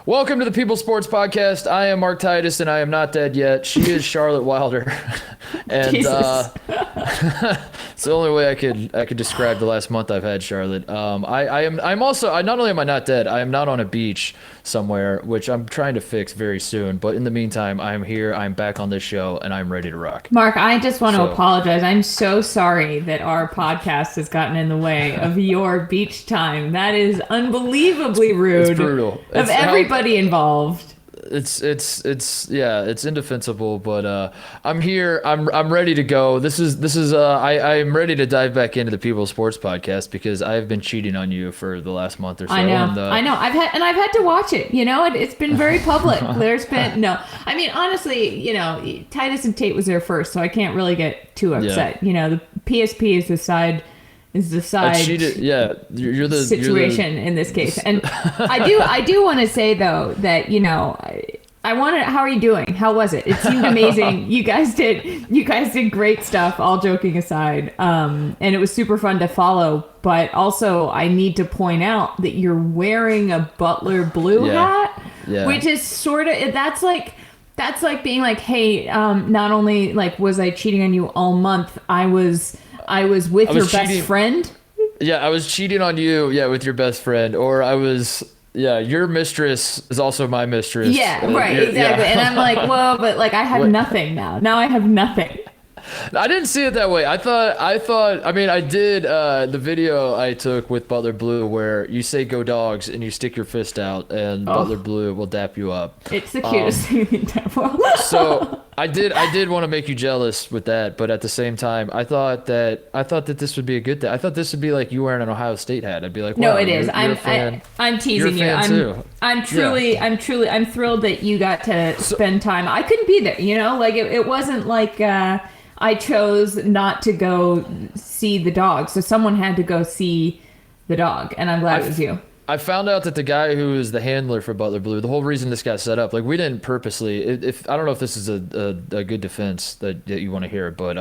Welcome to the People Sports Podcast. I am Mark Titus, and I am not dead yet. She is Charlotte Wilder, and it's the only way I could describe the last month I've had Charlotte. I'm also not only am I not dead, I am not on a beach somewhere, which I'm trying to fix very soon. But in the meantime, I'm here. I'm back on this show, and I'm ready to rock. Mark, I just want to apologize. I'm so sorry that our podcast has gotten in the way of your beach time. That is unbelievably rude. It's brutal. Of everybody involved. It's indefensible, but I'm here. I'm ready to go. This is I'm ready to dive back into the People Sports Podcast because I've been cheating on you for the last month or so. I know. I've had to watch it. You know, it's been very public. There's been honestly, Titus and Tate was there first, so I can't really get too upset. Yeah. The PSP is the side. You're the situation in this case. And I do want to say though that how are you doing? How was it? It seemed amazing. You guys did great stuff, all joking aside. And it was super fun to follow, but also I need to point out that you're wearing a Butler Blue hat, which is sort of that's like being like, hey, not only was I cheating on you all month, I was with your best friend. Yeah, I was cheating on you. Yeah, with your best friend, or I was. Yeah, your mistress is also my mistress. Yeah, right, exactly. Yeah. And I'm like, well, but I have nothing now. Now I have nothing. I didn't see it that way. I did the video I took with Butler Blue where you say "Go Dogs" and you stick your fist out, and Butler Blue will dap you up. It's the cutest thing in the world. So I did want to make you jealous with that, but at the same time, I thought that this would be a good thing. I thought this would be like you wearing an Ohio State hat. I'd be like, wow, no, it is. You're a fan. I'm teasing you. I'm thrilled that you got to spend time. I couldn't be there. It wasn't like. I chose not to go see the dog, so someone had to go see the dog, and I'm glad it was you. I found out that the guy who is the handler for Butler Blue, the whole reason this got set up, we didn't purposely. If I don't know if this is a good defense that you want to hear, but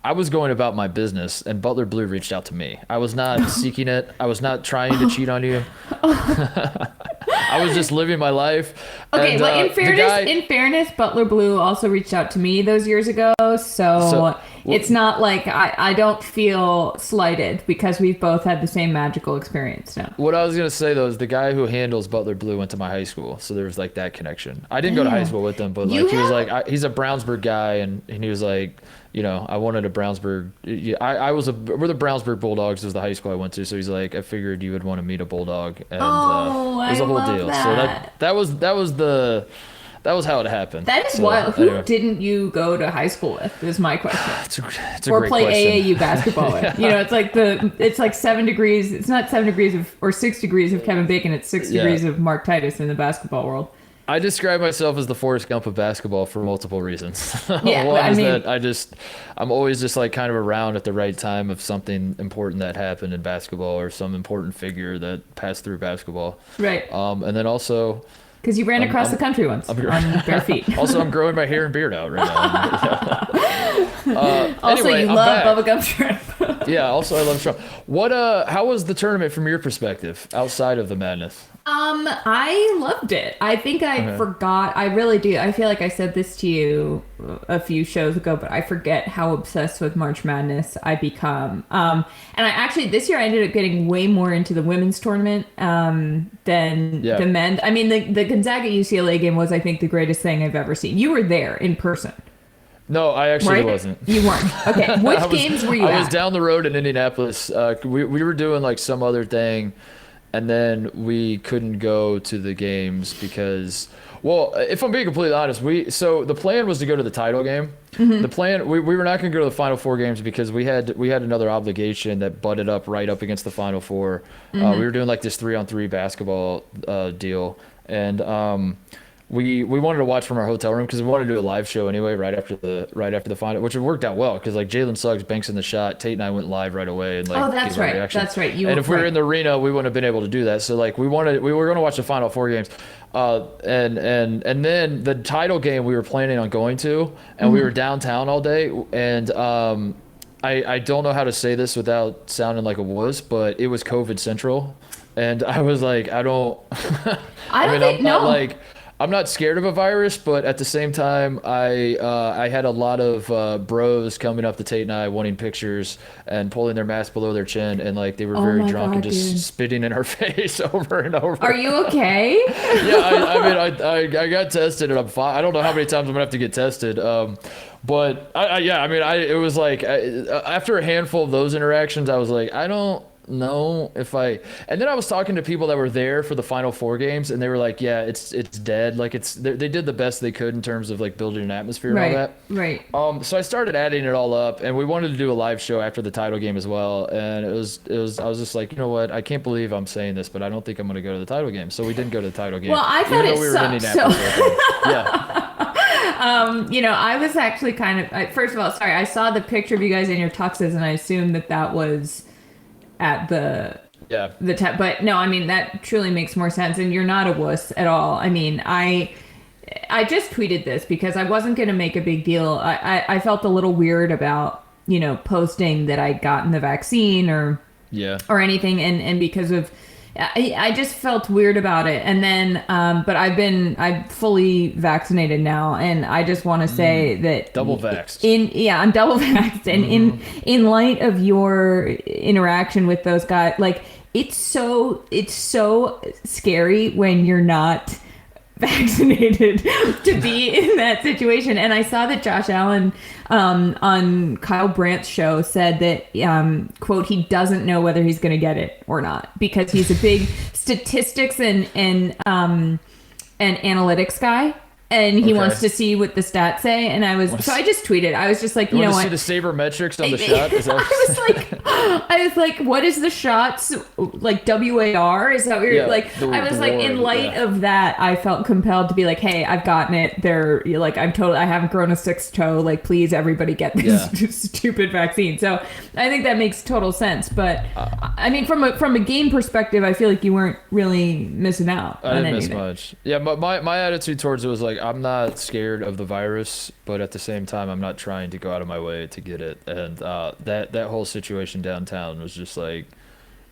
I was going about my business, and Butler Blue reached out to me. I was not seeking it. I was not trying to cheat on you. I was just living my life. Okay, and, in fairness, Butler Blue also reached out to me those years ago, so it's not like I don't feel slighted because we've both had the same magical experience now. What I was going to say, though, is the guy who handles Butler Blue went to my high school, so there was that connection. I didn't go to high school with him, but he was he's a Brownsburg guy, and he was like, I wanted a Brownsburg. We're the Brownsburg Bulldogs was the high school I went to, so he's like, I figured you would want to meet a Bulldog, and it was a whole deal. That. So that was how it happened. That is wild. Who didn't you go to high school with? Is my question. It's a or great play question. AAU basketball with. It's like 7 degrees. It's not 7 degrees or 6 degrees of Kevin Bacon. It's 6 degrees of Mark Titus in the basketball world. I describe myself as the Forrest Gump of basketball for multiple reasons. Yeah, I'm always just kind of around at the right time of something important that happened in basketball or some important figure that passed through basketball. Right. And then also. Because you ran across the country once on bare feet. Also, I'm growing my hair and beard out right now. Also, anyway, you love bubblegum shrimp. Yeah, also I love shrimp. How was the tournament from your perspective outside of the madness? I loved it. I think I forgot. I really do. I feel like I said this to you a few shows ago, but I forget how obsessed with March Madness I become. And this year I ended up getting way more into the women's tournament than the men. I mean, the Gonzaga UCLA game was, I think, the greatest thing I've ever seen. You were there in person. No, I actually wasn't. You weren't. Okay. Which games were you at? I was down the road in Indianapolis. We were doing some other thing. And then we couldn't go to the games because, if I'm being completely honest, so the plan was to go to the title game. Mm-hmm. The plan we were not going to go to the Final Four games because we had another obligation that butted up right up against the Final Four. Mm-hmm. We were doing this 3-on-3 basketball deal, and we wanted to watch from our hotel room because we wanted to do a live show anyway right after the final, which worked out well because Jalen Suggs banks in the shot. Tate and I went live right away and that's right. That's right. And if we were in the arena, we wouldn't have been able to do that. So we were going to watch the Final Four games, and then the title game we were planning on going to, and we were downtown all day, and I don't know how to say this without sounding like a wuss, but it was COVID central. And I was like, I don't. I don't mean, think I'm not no. like I'm not scared of a virus, but at the same time, I had a lot of bros coming up to Tate and I wanting pictures and pulling their mask below their chin, and like they were Oh very my drunk and God, just dude. spitting in our face over and over. Are you okay? Yeah, I mean, I got tested and I'm fine. I don't know how many times I'm gonna have to get tested. But yeah, I mean, it was like after a handful of those interactions, I was like, I don't know if I. And then I was talking to people that were there for the Final Four games, and they were like, yeah, it's dead. Like they did the best they could in terms of like building an atmosphere and all Right, that. right. So I started adding it all up, and we wanted to do a live show after the title game as well. And it was I was just like, you know what? I can't believe I'm saying this, but I don't think I'm going to go to the title game. So we didn't go to the title game. Well, I thought even it though we were in sucked. So, Indianapolis. Yeah. I was actually kind of. First of all, sorry, I saw the picture of you guys in your tuxes, and I assumed that was at Yeah. but no, I mean that truly makes more sense, and you're not a wuss at all. I mean, I just tweeted this because I wasn't going to make a big deal. I felt a little weird about posting that I'd gotten the vaccine or Yeah. anything, and because of I just felt weird about it. And then but I'm fully vaccinated now, and I just want to say that Double vaxxed. I'm double vaxxed, and in light of your interaction with those guys, like it's so scary when you're not vaccinated to be in that situation. And I saw that Josh Allen on Kyle Brandt's show said that quote, he doesn't know whether he's going to get it or not because he's a big statistics and analytics guy, and he wants to see what the stats say. And I just tweeted, I was just like, you know want to what, see the sabermetrics on the shot? Is that I was like, what is the shots like WAR? Is that what you're like? I was like, in light of that, I felt compelled to be like, hey, I've gotten it. They're like, I haven't grown a sixth toe. Like, please, everybody get this stupid vaccine. So I think that makes total sense. But I mean, from a game perspective, I feel like you weren't really missing out. I didn't miss much. Yeah, but my attitude towards it was like, I'm not scared of the virus, but at the same time, I'm not trying to go out of my way to get it. And that whole situation downtown was just like,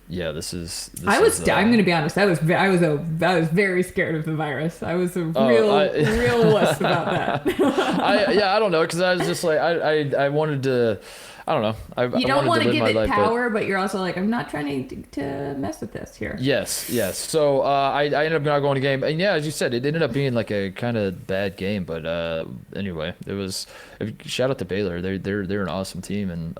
yeah, I'm going to be honest. I was very scared of the virus. I was a real wuss about that. I don't know, because I was just like, I wanted to. I don't know. You don't want to give it power, but you're also like, I'm not trying to mess with this here. Yes. So I ended up not going to game, and yeah, as you said, it ended up being like a kind of bad game. But anyway, it was. Shout out to Baylor. They're an awesome team, and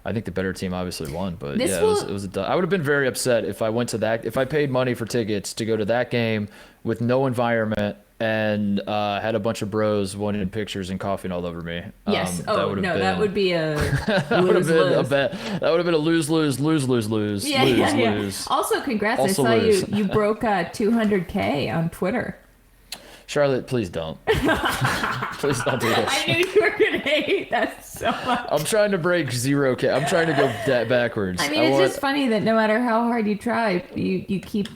I think the better team obviously won. But it was. I would have been very upset if I went to that. If I paid money for tickets to go to that game with no environment and had a bunch of bros wanting pictures and coughing all over me. Yes. That would be a that would have been a lose. Also, congrats! Also I saw you broke 200K on Twitter. Charlotte, please don't. Please don't do this. I knew you were gonna hate that so much. I'm trying to break 0K. I'm trying to go backwards. I mean, it's just funny that no matter how hard you try, you keep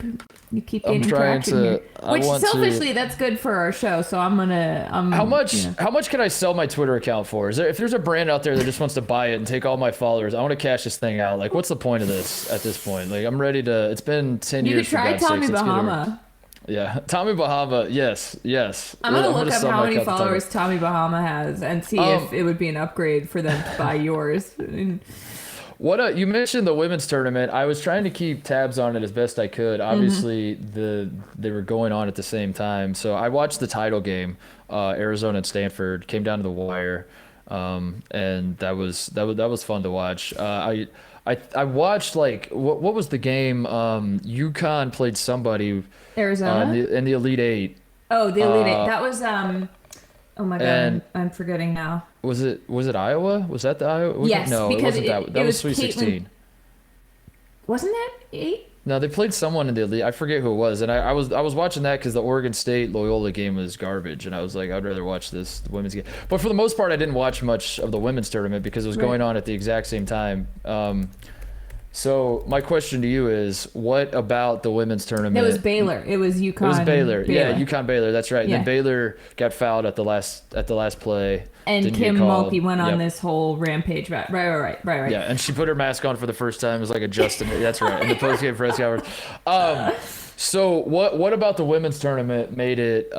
getting traction here. Which selfishly, that's good for our show. So I'm gonna. How much can I sell my Twitter account for? If there's a brand out there that just wants to buy it and take all my followers, I want to cash this thing out. Like, what's the point of this at this point? Like, I'm ready to. It's been 10 years. You could try Tommy Bahama. Yeah, Tommy Bahama. Yes. I'm gonna look up how many followers Tommy Bahama has and see if it would be an upgrade for them to buy yours. What you mentioned the women's tournament. I was trying to keep tabs on it as best I could. Obviously, they were going on at the same time, so I watched the title game. Arizona and Stanford came down to the wire, and that was fun to watch. I watched like what was the game? UConn played somebody. Arizona in the Elite Eight. Oh, the Elite Eight. That was oh my god, I'm forgetting now. Was it Iowa? Was that the Iowa? Yes, no, because it wasn't that. That was Sweet 16. Wasn't that 8? No, they played someone in the Elite. I forget who it was, and I was watching that because the Oregon State Loyola game was garbage, and I was like, I'd rather watch the women's game. But for the most part, I didn't watch much of the women's tournament because it was going on at the exact same time. So my question to you is, what about the women's tournament? It was Baylor. It was UConn. It was Baylor. Yeah, UConn Baylor. That's right. And Yeah. then Baylor got fouled at the last play. And Didn't Kim get called. Mulkey went on Yep. this whole rampage. Right. Yeah, and she put her mask on for the first time. It was like a Justin. That's right. In the post-game press conference. So what about the women's tournament made it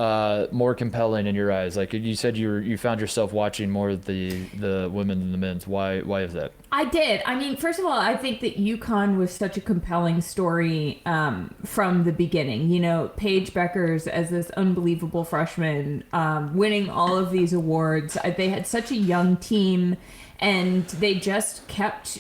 more compelling in your eyes? Like you said, you found yourself watching more of the women than the men's. Why is that? I did. I mean, first of all, I think that UConn was such a compelling story from the beginning. You know, Paige Beckers as this unbelievable freshman, winning all of these awards. They had such a young team, and they just kept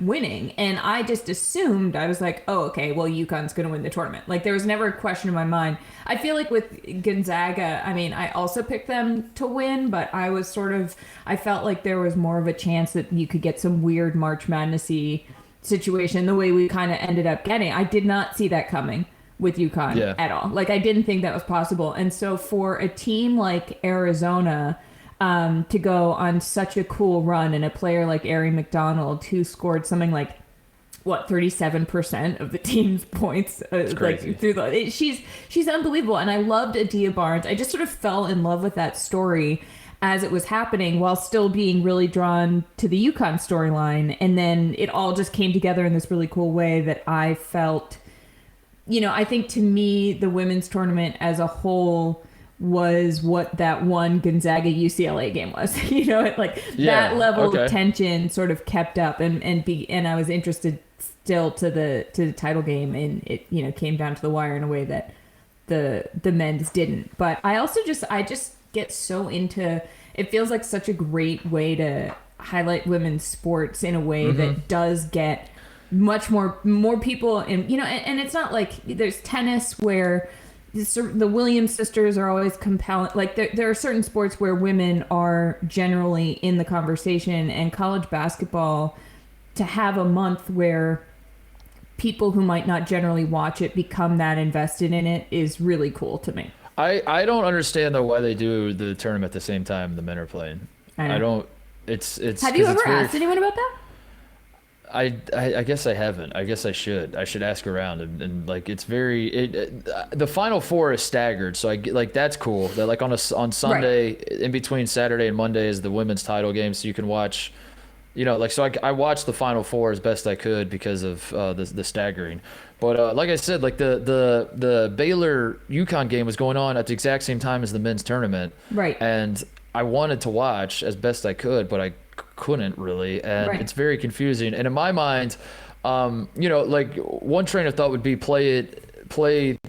winning. And I just assumed, I was like, oh, okay, well, UConn's going to win the tournament. Like, there was never a question in my mind. I feel like with Gonzaga, I mean, I also picked them to win, but I felt like there was more of a chance that you could get some weird March Madness-y situation the way we kind of ended up getting. I did not see that coming with UConn at all. Like, I didn't think that was possible. And so for a team like Arizona to go on such a cool run, and a player like Ari McDonald, who scored something like 37% of the team's points, like through she's unbelievable. And I loved Adia Barnes. I just sort of fell in love with that story as it was happening, while still being really drawn to the UConn storyline. And then it all just came together in this really cool way that I felt, you know, I think to me the women's tournament as a whole was what that one Gonzaga UCLA game was. You know, that level of tension sort of kept up, and I was interested still to the title game, and it, you know, came down to the wire in a way that the men's didn't. But I just get so into it. Feels like such a great way to highlight women's sports in a way that does get much more people, and you know, and it's not like there's tennis where the Williams sisters are always compelling. Like there are certain sports where women are generally in the conversation, and college basketball, to have a month where people who might not generally watch it become that invested in it is really cool to me. I don't understand though why they do the tournament at the same time the men are playing. I don't. It's. Have you ever asked anyone about that? I guess I haven't. I guess I should. I should ask around, and like it's the Final Four is staggered, so I get, like, that's cool. That like on Sunday, in between Saturday and Monday is the women's title game, so you can watch, you know, like, so I watched the Final Four as best I could because of the staggering. But like I said, like the Baylor UConn game was going on at the exact same time as the men's tournament, right? And I wanted to watch as best I could, but I couldn't really, and it's very confusing. And in my mind, you know, like one train of thought would be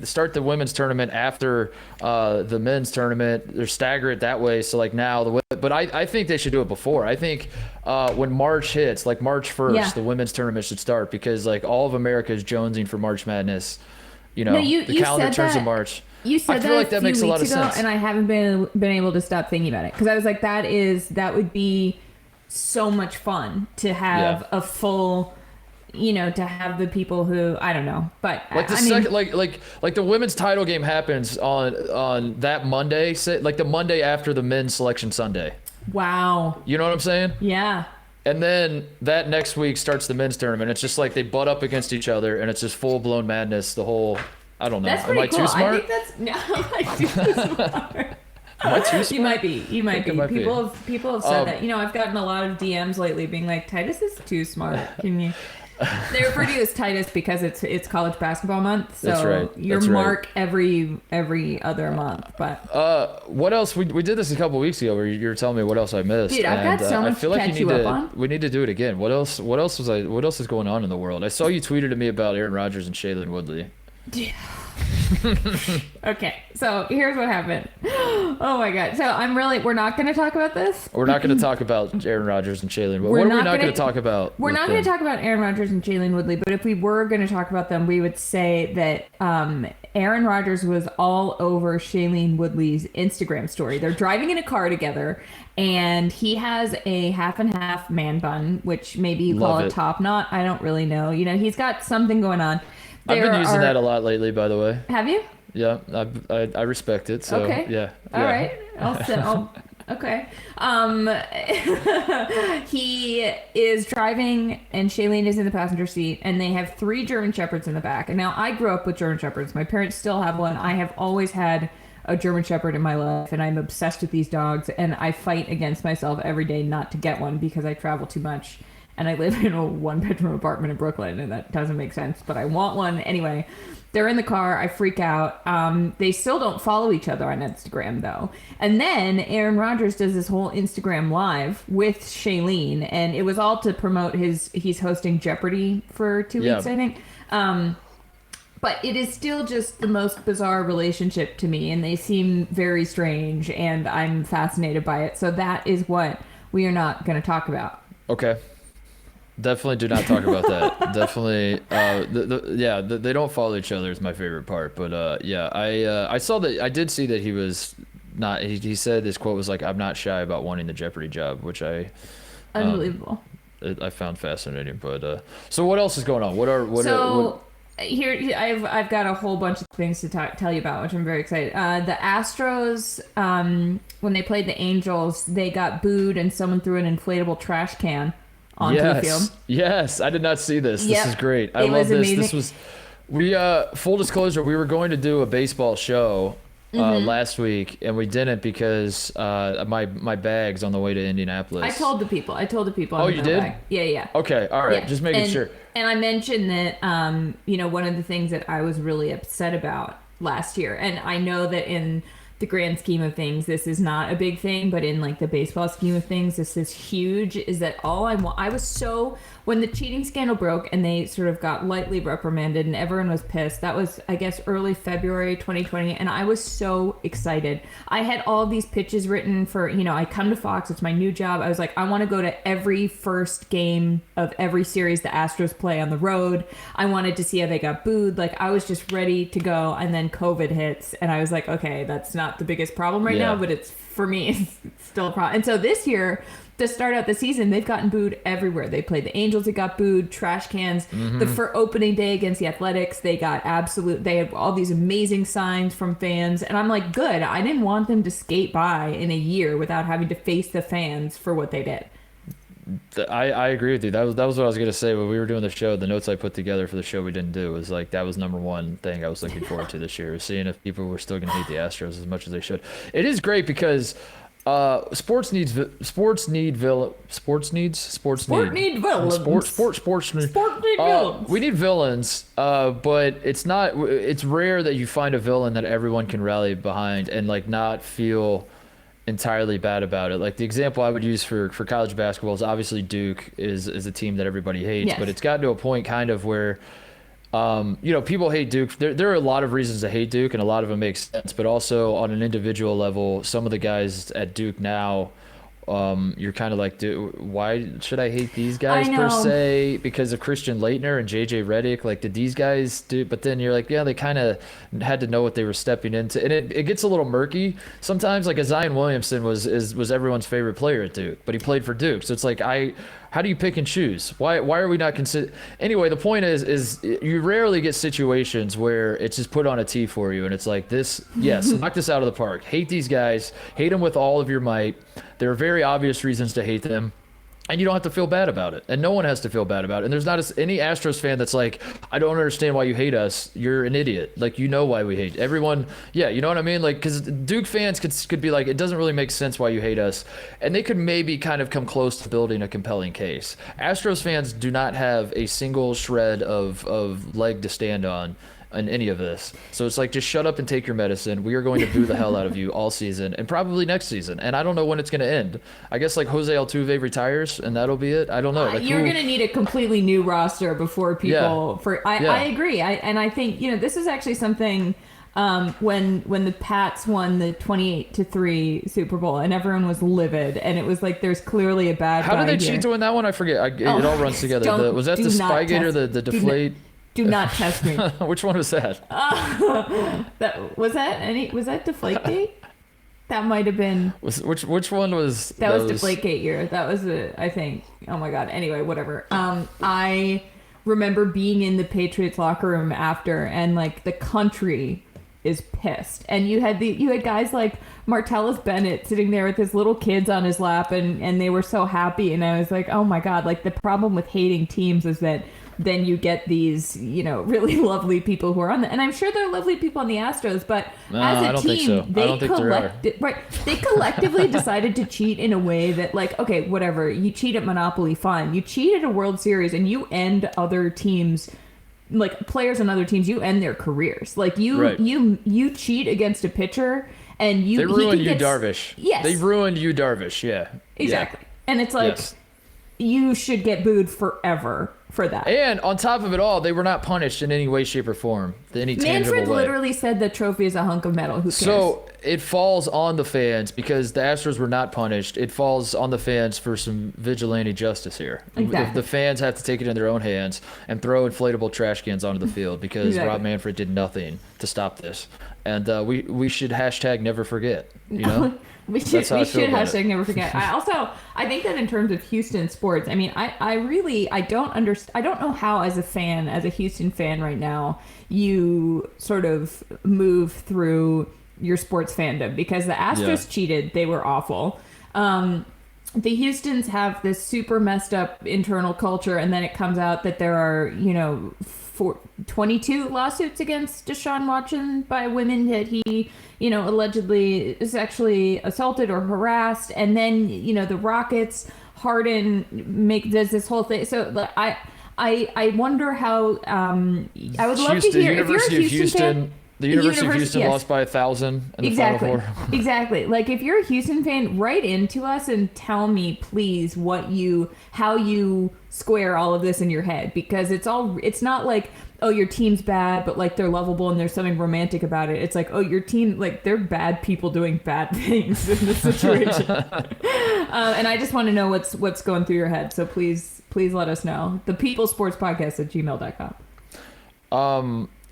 start the women's tournament after the men's tournament, or stagger it that way. So like now but I think they should do it before. I think when March hits, like March 1st, the women's tournament should start, because like all of America is jonesing for March Madness. You know, the calendar turns in March. You said that makes a lot of sense, and I haven't been able to stop thinking about it, because I was like, that would be so much fun to have a full, you know, to have the people who, I don't know, but like like the women's title game happens on that Monday, like the Monday after the men's selection Sunday. Wow. You know what I'm saying? Yeah. And then that next week starts the men's tournament. It's just like they butt up against each other, and it's just full blown madness. The whole, I don't know. That's pretty cool. Too smart? I think that's I'm too smart. Am I too smart? You might be. People have said that. You know, I've gotten a lot of DMs lately being like, Titus is too smart. Can you? They refer to you as Titus because it's college basketball month. So that's right. You're Mark every other month. But what else? We did this a couple weeks ago where you were telling me what else I missed. Dude, I've got so much to catch you up on. We need to do it again. What else is going on in the world? I saw you tweeted to me about Aaron Rodgers and Shailene Woodley. Okay, so here's what happened. Oh my god. So we're not going to talk about this. We're not going to talk about Aaron Rodgers and Shailene Woodley. What are we not going to talk about? We're not going to talk about Aaron Rodgers and Shailene Woodley, but if we were going to talk about them, we would say that Aaron Rodgers was all over Shailene Woodley's Instagram story. They're driving in a car together, and he has a half and half man bun, which maybe you call a top knot. I don't really know. You know, he's got something going on. I've been using that a lot lately, by the way. Have you? Yeah, I respect it. So, okay. Yeah. All right. Okay. He is driving and Shailene is in the passenger seat and they have 3 German Shepherds in the back. And now I grew up with German Shepherds. My parents still have one. I have always had a German Shepherd in my life and I'm obsessed with these dogs and I fight against myself every day not to get one because I travel too much and I live in a 1-bedroom apartment in Brooklyn and that doesn't make sense, but I want one. Anyway, they're in the car. I freak out. They still don't follow each other on Instagram, though. And then Aaron Rodgers does this whole Instagram live with Shailene, and it was all to promote he's hosting Jeopardy for 2 weeks, I think. But it is still just the most bizarre relationship to me, and they seem very strange, and I'm fascinated by it. So that is what we are not going to talk about. Okay. Definitely do not talk about that. Definitely, they don't follow each other is my favorite part. But I saw that. I did see that he was not. He said his quote was like, "I'm not shy about wanting the Jeopardy job," which Unbelievable. I found fascinating. But so what else is going on? Here I've got a whole bunch of things to tell you about, which I'm very excited. The Astros, when they played the Angels, they got booed and someone threw an inflatable trash can onto the field. Yes, I did not see this. Yep. This is great. I love this. Amazing. This was full disclosure, we were going to do a baseball show last week and we didn't because my bags on the way to Indianapolis. I told the people. Oh, you did? Bag. Yeah. Okay, all right. Yeah. Just making sure. And I mentioned that one of the things that I was really upset about last year, and I know that in the grand scheme of things, this is not a big thing, but in like the baseball scheme of things, this is huge, is that I was so, when the cheating scandal broke and they sort of got lightly reprimanded and everyone was pissed, that was, I guess, early February 2020, and I was so excited. I had all these pitches written for, I come to Fox, it's my new job. I was like, I want to go to every first game of every series the Astros play on the road. I wanted to see how they got booed. Like, I was just ready to go, and then COVID hits, and I was like, okay, that's not the biggest problem right now, but it's, for me, it's still a problem. And so this year, to start out the season, they've gotten booed everywhere. They played the Angels, it got booed, trash cans. For opening day against the Athletics, they had all these amazing signs from fans. And I'm like, good. I didn't want them to skate by in a year without having to face the fans for what they did. I agree with you. That was what I was gonna say when we were doing the show. The notes I put together for the show we didn't do was like that was number one thing I was looking forward to this year, was seeing if people were still gonna hate the Astros as much as they should. It is great because sports need villains. We need villains, but it's rare that you find a villain that everyone can rally behind and like not feel entirely bad about it. Like the example I would use for college basketball is obviously Duke is a team that everybody hates, but it's gotten to a point kind of where people hate Duke. There are a lot of reasons to hate Duke, and a lot of them make sense, but also on an individual level, some of the guys at Duke now, you're kind of like, dude, why should I hate these guys per se? Because of Christian Laettner and JJ Redick, like, did these guys do? But then you're like, yeah, they kind of had to know what they were stepping into, and it gets a little murky sometimes. Like a Zion Williamson was everyone's favorite player at Duke, but he played for Duke, so it's like how do you pick and choose? Why are we not consider? Anyway, the point is you rarely get situations where it's just put on a tee for you, and it's like this. Yes, knock this out of the park. Hate these guys. Hate them with all of your might. There are very obvious reasons to hate them, and you don't have to feel bad about it, and no one has to feel bad about it. And there's not any Astros fan that's like, I don't understand why you hate us. You're an idiot. Like, you know why we hate everyone. Yeah, you know what I mean? Like, because Duke fans could be like, it doesn't really make sense why you hate us, and they could maybe kind of come close to building a compelling case. Astros fans do not have a single shred of leg to stand on in any of this. So it's like, just shut up and take your medicine. We are going to boo the hell out of you all season and probably next season. And I don't know when it's going to end. I guess like Jose Altuve retires and that'll be it. I don't know. Like, you're going to need a completely new roster before people. I agree. I think this is actually something. When the Pats won the 28-3 Super Bowl and everyone was livid, and it was like, there's clearly a bad guy. How did they cheat to win that one? I forget. It all runs together. Was that the Spygate or the Deflate? Do not test me. Which one was that? Was that Deflategate? That might have been. Which one was? That was Deflategate year. That was I think. Oh my God. Anyway, whatever. I remember being in the Patriots locker room after, and like the country is pissed. And you had guys like Martellus Bennett sitting there with his little kids on his lap, and they were so happy. And I was like, oh my God, like the problem with hating teams is that then you get these, really lovely people who are on the, and I'm sure there are lovely people on the Astros, but as a team, they collectively decided to cheat in a way that, like, okay, whatever, you cheat at Monopoly, fine. You cheat at a World Series and you end other teams, like players on other teams, you end their careers. Like you cheat against a pitcher and they ruined you, Darvish. Yes, they ruined you, Darvish. Yeah, exactly. Yeah. And it's like you should get booed forever for that. And on top of it all, they were not punished in any way, shape, or form. Any tangible Manfred way. Literally said the trophy is a hunk of metal. Who cares? So it falls on the fans because the Astros were not punished. It falls on the fans for some vigilante justice here. Exactly. The fans have to take it in their own hands and throw inflatable trash cans onto the field because Rob Manfred did nothing to stop this. And we should hashtag never forget. We should hashtag never forget. I think that in terms of Houston sports, I mean, I don't understand. I don't know how, as a Houston fan right now, you sort of move through your sports fandom, because the Astros cheated. They were awful. The Houstons have this super messed up internal culture, and then it comes out that there are, 22 lawsuits against Deshaun Watson by women that he, allegedly sexually assaulted or harassed. And then, the Rockets, Harden does this whole thing. So I wonder how, I would love to hear if you're a Houston fan. The University of Houston lost by 1,000 in the Final Four. Exactly. Like, if you're a Houston fan, write into us and tell me, please, how you square all of this in your head, because it's not like, oh, your team's bad, but like they're lovable and there's something romantic about it. It's like, oh, your team, like, they're bad people doing bad things in this situation. And I just want to know what's going through your head. So please let us know. The People Sports Podcast at gmail.com.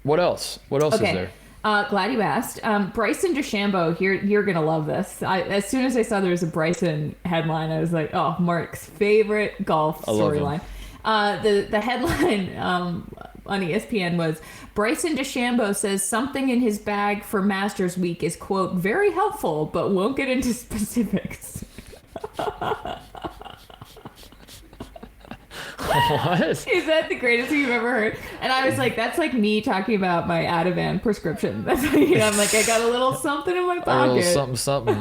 What else? What else is there? Glad you asked. Bryson DeChambeau, here, you're going to love this. As soon as I saw there was a Bryson headline, I was like, oh, Mark's favorite golf storyline. The headline on ESPN was, Bryson DeChambeau says something in his bag for Masters Week is, quote, very helpful, but won't get into specifics. What? Is that the greatest thing you've ever heard? And I was like, that's like me talking about my Ativan prescription. That's I'm like, I got a little something in my pocket. A little something.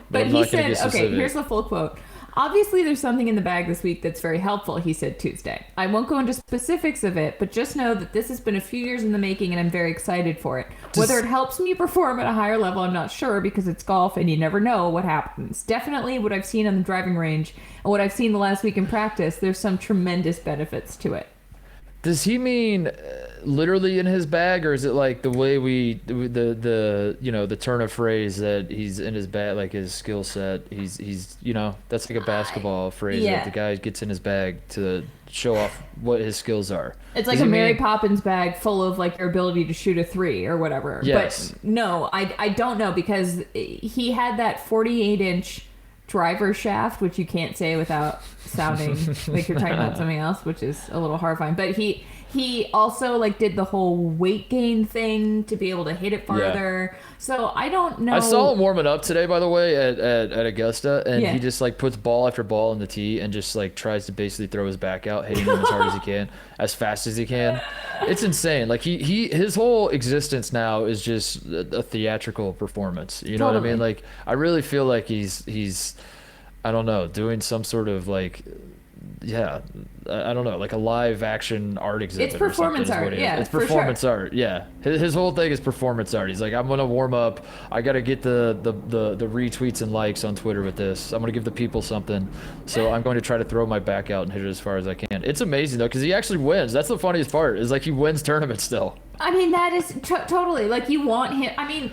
But he said, okay, here's the full quote. Obviously, there's something in the bag this week that's very helpful, he said Tuesday. I won't go into specifics of it, but just know that this has been a few years in the making and I'm very excited for it. Whether it helps me perform at a higher level, I'm not sure, because it's golf and you never know what happens. Definitely what I've seen on the driving range and what I've seen the last week in practice, there's some tremendous benefits to it. Does he mean literally in his bag, or is it like the way the turn of phrase that he's in his bag, like his skill set? He's that's like a basketball phrase that the guy gets in his bag to show off what his skills are. It's like a Mary Poppins bag full of like your ability to shoot a 3 or whatever. Yes. But no, I don't know, because he had that 48-inch driver shaft, which you can't say without sounding like you're talking about something else, which is a little horrifying. But he also like did the whole weight gain thing to be able to hit it farther. So I don't know. I saw him warming up today, by the way, at Augusta, and he just like puts ball after ball in the tee and just like tries to basically throw his back out, hitting them as hard as he can, as fast as he can. It's insane. Like his whole existence now is just a theatrical performance. You know what I mean? Like, I really feel like he's I don't know, doing some sort of like, I don't know, like a live action art exhibit. It's performance art, It's performance art, yeah. His whole thing is performance art. He's like, I'm gonna warm up. I gotta get the retweets and likes on Twitter with this. I'm gonna give the people something. So I'm going to try to throw my back out and hit it as far as I can. It's amazing though, because he actually wins. That's the funniest part. Is like he wins tournaments still. I mean, that is totally like, you want him. I mean,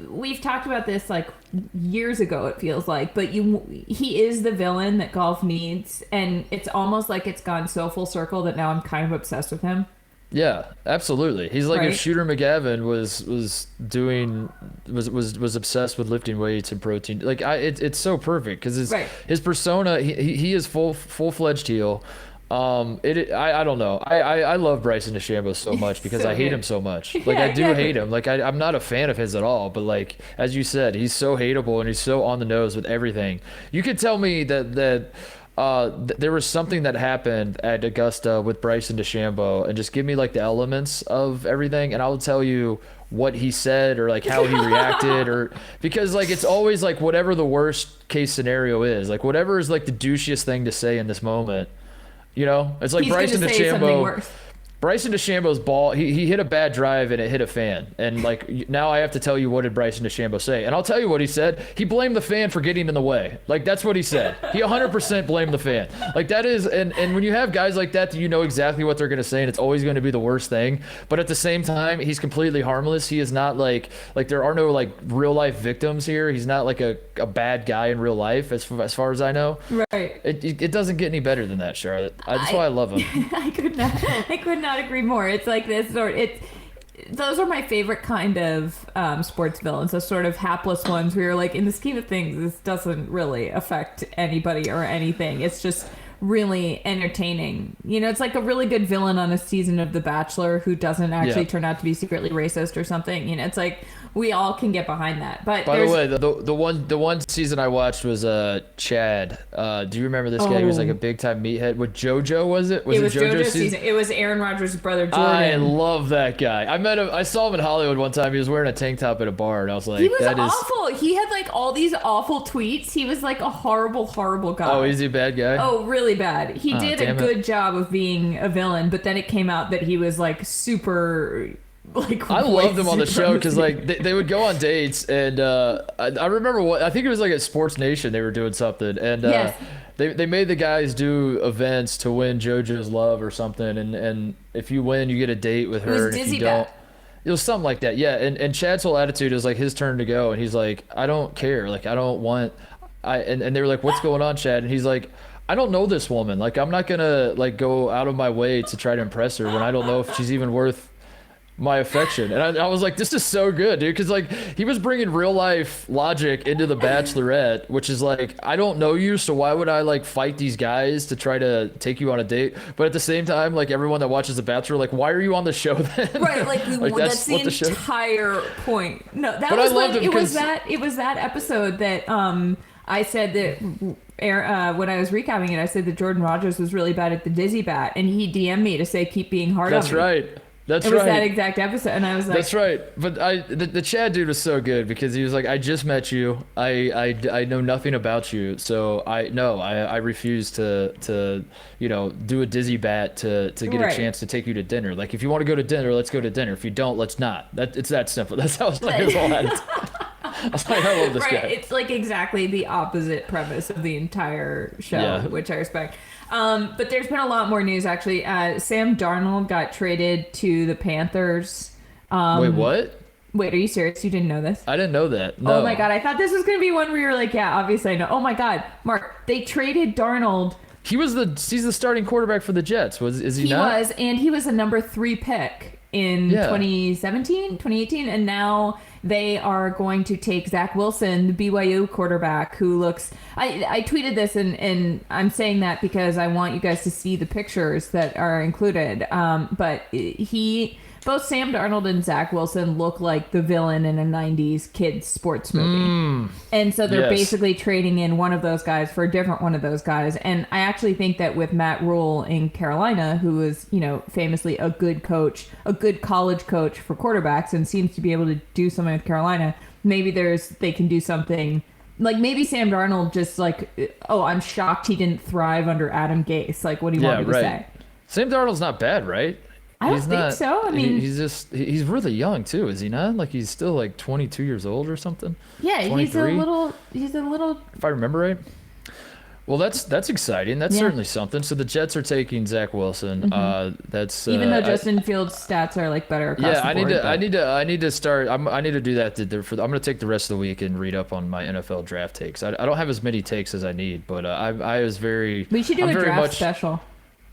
we've talked about this like years ago, it feels like, but he is the villain that golf needs, and it's almost like it's gone so full circle that now I'm kind of obsessed with him. Yeah, absolutely. He's like if Shooter McGavin was obsessed with lifting weights and protein. Like it's so perfect because his persona, he is full-fledged heel. I don't know. I love Bryson DeChambeau so much because So I hate good. him so much. Like Yeah, I do exactly. hate him. Like I'm not a fan of his at all. But like as you said, he's so hateable and he's so on the nose with everything. You could tell me that there was something that happened at Augusta with Bryson DeChambeau, and just give me like the elements of everything, and I will tell you what he said or like how he reacted, or because like it's always like whatever the worst case scenario is, like whatever is like the douchiest thing to say in this moment. It's like He's going to Bryson say something DeChambeau. worse. Bryson DeChambeau's ball, he hit a bad drive and it hit a fan. And like now I have to tell you, what did Bryson DeChambeau say? And I'll tell you what he said. He blamed the fan for getting in the way. Like that's what he said. He 100% blamed the fan. Like that is, and when you have guys like that, you know exactly what they're going to say, and it's always going to be the worst thing. But at the same time, he's completely harmless. He is not like there are no like real life victims here. He's not like a bad guy in real life, as far as I know. Right. It doesn't get any better than that, Charlotte. That's why I love him. I could not agree more. It's like this sort. Those are my favorite kind of sports villains. Those sort of hapless ones where you're like, in the scheme of things, this doesn't really affect anybody or anything. It's just really entertaining. It's like a really good villain on a season of The Bachelor who doesn't actually turn out to be secretly racist or something. It's like we all can get behind that. But by the way, the one season I watched was Chad. Do you remember this guy? He was like a big time meathead. With JoJo, was it? It was JoJo's JoJo's season. It was Aaron Rodgers' brother Jordan. I love that guy. I met him. I saw him in Hollywood one time. He was wearing a tank top at a bar, and I was like, he was awful. He had like all these awful tweets. He was like a horrible, horrible guy. Oh, is he a bad guy? Oh, really bad. He did a good job of being a villain, but then it came out that he was like super. Like I loved him on the show because like they would go on dates, and I remember I think it was like at Sports Nation they were doing something, and Yes. they made the guys do events to win JoJo's love or something, and if you win you get a date with her, was and if Dizzy you don't, Bat. it was something like that. Yeah, and Chad's whole attitude is like his turn to go, and he's like, I don't care, like I don't want, and they were like, what's going on, Chad? And he's like, I don't know this woman, like I'm not gonna like go out of my way to try to impress her when I don't know if she's even worth my affection. And I was like, this is so good, dude, because like he was bringing real life logic into The Bachelorette, which is like, I don't know you, so why would I like fight these guys to try to take you on a date? But at the same time, like everyone that watches The Bachelor, like, why are you on the show then? Right, like, that's the what show. Entire point. No, that But was I when loved him it was that episode that I said that when I was recapping it, I said that Jordan Rodgers was really bad at the Dizzy Bat, and he DM'd me to say keep being hard on me. That's right. That's it was right. that exact episode, and I was like, That's right. But the Chad dude was so good because he was like, I just met you. I know nothing about you. So I refuse to do a Dizzy Bat to get Right. a chance to take you to dinner. Like if you want to go to dinner, let's go to dinner. If you don't, let's not. It's that simple. That's how it's like his whole attitude. I was like, I love this right. guy. It's like exactly the opposite premise of the entire show, Yeah. which I respect. But there's been a lot more news actually. Sam Darnold got traded to the Panthers. Wait, what? Wait, are you serious? You didn't know this? I didn't know that. No. Oh my god, I thought this was gonna be one where you're like, yeah, obviously I know. Oh my god, Mark, they traded Darnold. He's the starting quarterback for the Jets. Is he not? He was, and he was a number 3 pick in 2018, and now they are going to take Zach Wilson, the BYU quarterback, who looks. I tweeted this, and I'm saying that because I want you guys to see the pictures that are included. But both Sam Darnold and Zach Wilson look like the villain in a 90s kids sports movie. And so they're basically trading in one of those guys for a different one of those guys. And I actually think that with Matt Rule in Carolina, who is, famously a good coach, a good college coach for quarterbacks, and seems to be able to do something with Carolina, maybe they can do something. Like maybe Sam Darnold just like, oh, I'm shocked he didn't thrive under Adam Gase. Like, what do you want me to say? Sam Darnold's not bad, right? I don't think so. I mean, he's really young too, is he not? Like he's still like 22 years old or something. Yeah, 23? he's a little. If I remember right. Well, that's exciting. That's certainly something. So the Jets are taking Zach Wilson. That's even though Justin Fields' stats are like better across the board. I need to start. I need to do that. I'm going to take the rest of the week and read up on my NFL draft takes. I don't have as many takes as I need, but I was very. We should do a draft special.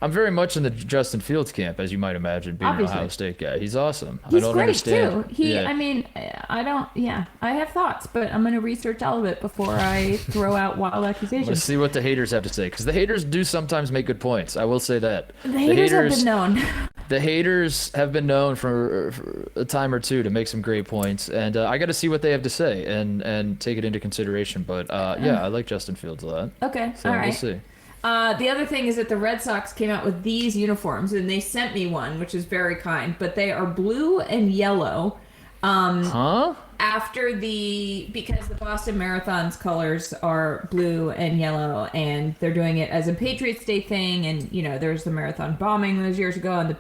I'm very much in the Justin Fields camp, as you might imagine, being Obviously. an Ohio State guy. He's awesome. He's I don't great understand. too. Yeah. I mean, I don't. Yeah, I have thoughts, but I'm gonna research all of it before I throw out wild Let's accusations. see what the haters have to say, because the haters do sometimes make good points. I will say that. The haters have been known. The haters have been known for a time or two to make some great points, and I got to see what they have to say and take it into consideration. But yeah, I like Justin Fields a lot. Okay, So all right. we'll see. The other thing is that the Red Sox came out with these uniforms, and they sent me one, which is very kind. But they are blue and yellow. Huh? Because the Boston Marathon's colors are blue and yellow, and they're doing it as a Patriots Day thing. And there's the marathon bombing those years ago, and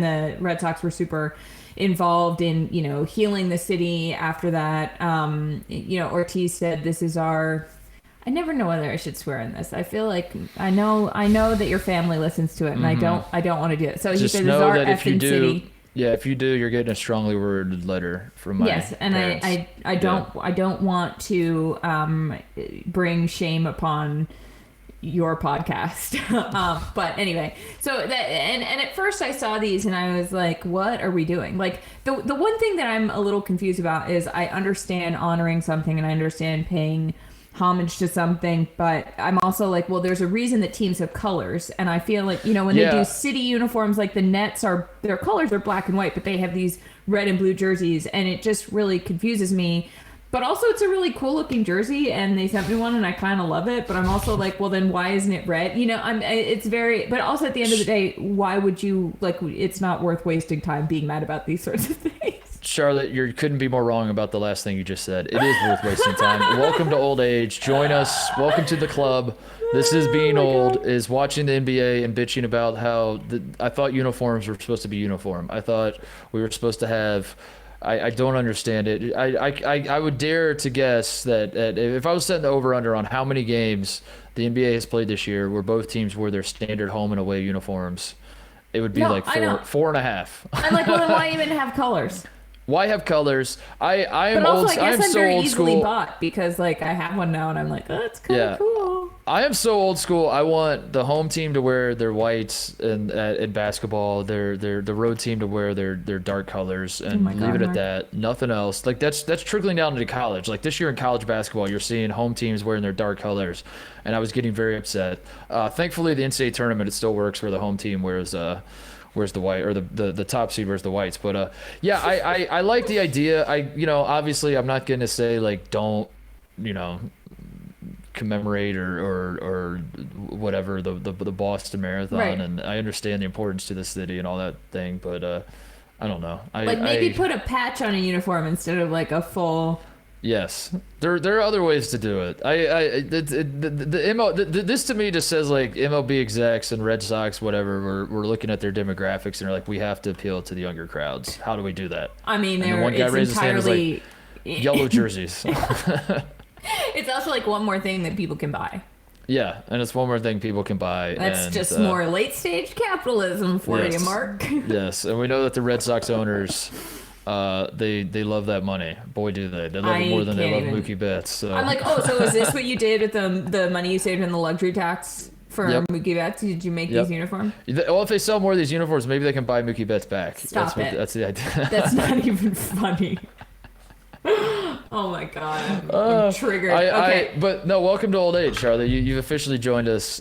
the Red Sox were super involved in healing the city after that. Ortiz said, "This is our." I never know whether I should swear in this. I feel like I know that your family listens to it, and I don't want to do it. So he Just said, "This is know our that if you effing do, city." yeah, if you do, you're getting a strongly worded letter from my Yes, and parents. I don't want to bring shame upon your podcast. But anyway, so that and at first I saw these and I was like, what are we doing? Like the one thing that I'm a little confused about is I understand honoring something and I understand paying homage to something, but I'm also like, well, there's a reason that teams have colors, and I feel like when they do city uniforms, like the Nets their colors are black and white, but they have these red and blue jerseys, and it just really confuses me. But also, it's a really cool looking jersey, and they sent me one, and I kind of love it. But I'm also like, well, then why isn't it red? It's very. But also, at the end of the day, why would you like? It's not worth wasting time being mad about these sorts of things. Charlotte, you couldn't be more wrong about the last thing you just said. It is worth wasting time. Welcome to old age. Join us. Welcome to the club. This is being old, is watching the NBA and bitching about how I thought uniforms were supposed to be uniform. I thought we were supposed to have. I don't understand it. I would dare to guess that if I was setting the over-under on how many games the NBA has played this year where both teams wore their standard home and away uniforms, it would be like 4.5. I'm like, well, then why even have colors? Why have colors? I am but also, old. I guess I am I'm so very old easily school. bought because like I have one now and I'm like, oh, it's kind of cool. I am so old school. I want the home team to wear their whites and in basketball, the road team to wear their dark colors, and leave it at that. Nothing else. Like that's trickling down into college. Like this year in college basketball, you're seeing home teams wearing their dark colors, and I was getting very upset. Thankfully, the NCAA tournament it still works where the home team wears the white, or the top seed wears the whites. But yeah, I like the idea. Obviously I'm not going to say like don't commemorate or whatever the Boston Marathon, Right. and I understand the importance to the city and all that thing, but I don't know. Maybe put a patch on a uniform instead of like a full. Yes, there are other ways to do it. This to me just says like MLB execs and Red Sox whatever. We're looking at their demographics and they're like, we have to appeal to the younger crowds. How do we do that? I mean, And the one guy it's raised his hand and was entirely. like, yellow jerseys. It's also like one more thing that people can buy. Yeah, and it's one more thing people can buy. That's and, just more late stage capitalism for yes. you, Mark. Yes, and we know that the Red Sox owners, they love that money. Boy, do they! They love it more than they love Mookie Betts. So. I'm like, oh, so is this what you did with the money you saved in the luxury tax for Mookie Betts? Did you make these uniforms? Well, if they sell more of these uniforms, maybe they can buy Mookie Betts back. Stop it. That's the idea. That's not even funny. Oh my god, I'm triggered. Okay. But no, welcome to old age, Charlotte. You've officially joined us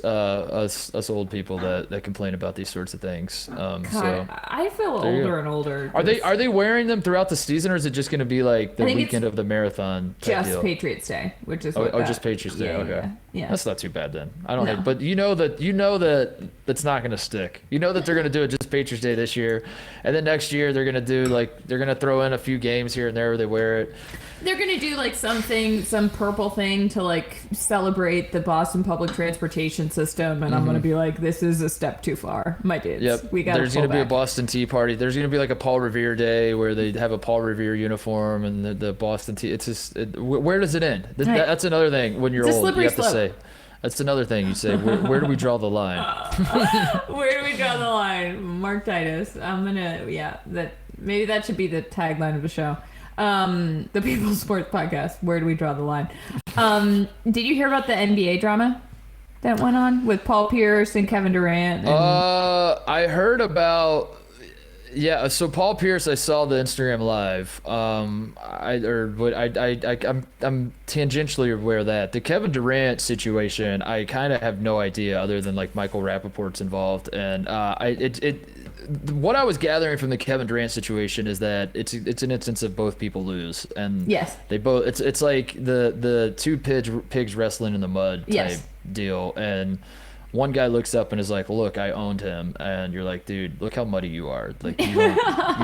old people that complain about these sorts of things. God, So I feel older and older. are they wearing them throughout the season, or is it just going to be like the weekend of the marathon type just deal? Patriots Day, which is just Patriots Day. Yeah, Okay, yeah. that's not too bad then. I don't No. hate, but you know that that's not going to stick. You know that they're going to do it just Patriots Day this year, and then next year they're going to do they're going to throw in a few games here and there where they wear it. They're gonna do like some purple thing to like celebrate the Boston public transportation system, and I'm gonna be like, this is a step too far, my dudes. Yep. We got. There's gonna be a Boston Tea Party. There's gonna be like a Paul Revere Day where they have a Paul Revere uniform and the Boston Tea. It's just where does it end? That's another thing. When you're old, you have to say. That's another thing you say. Where do we draw the line? Where do we draw the line, Mark Titus? I'm gonna maybe that should be the tagline of the show. The People's Sports Podcast. Where do we draw the line? Did you hear about the NBA drama? that went on with Paul Pierce and Kevin Durant? And... I heard about. Yeah, so Paul Pierce, I saw the Instagram live. I'm tangentially aware of that. The Kevin Durant situation, I kind of have no idea, other than like Michael Rappaport's involved, and what I was gathering from the Kevin Durant situation is that it's an instance of both people lose, and yes, they both. It's like the two pigs wrestling in the mud type yes. deal, and one guy looks up and is like, "Look, I owned him," and you're like, "Dude, look how muddy you are. Like you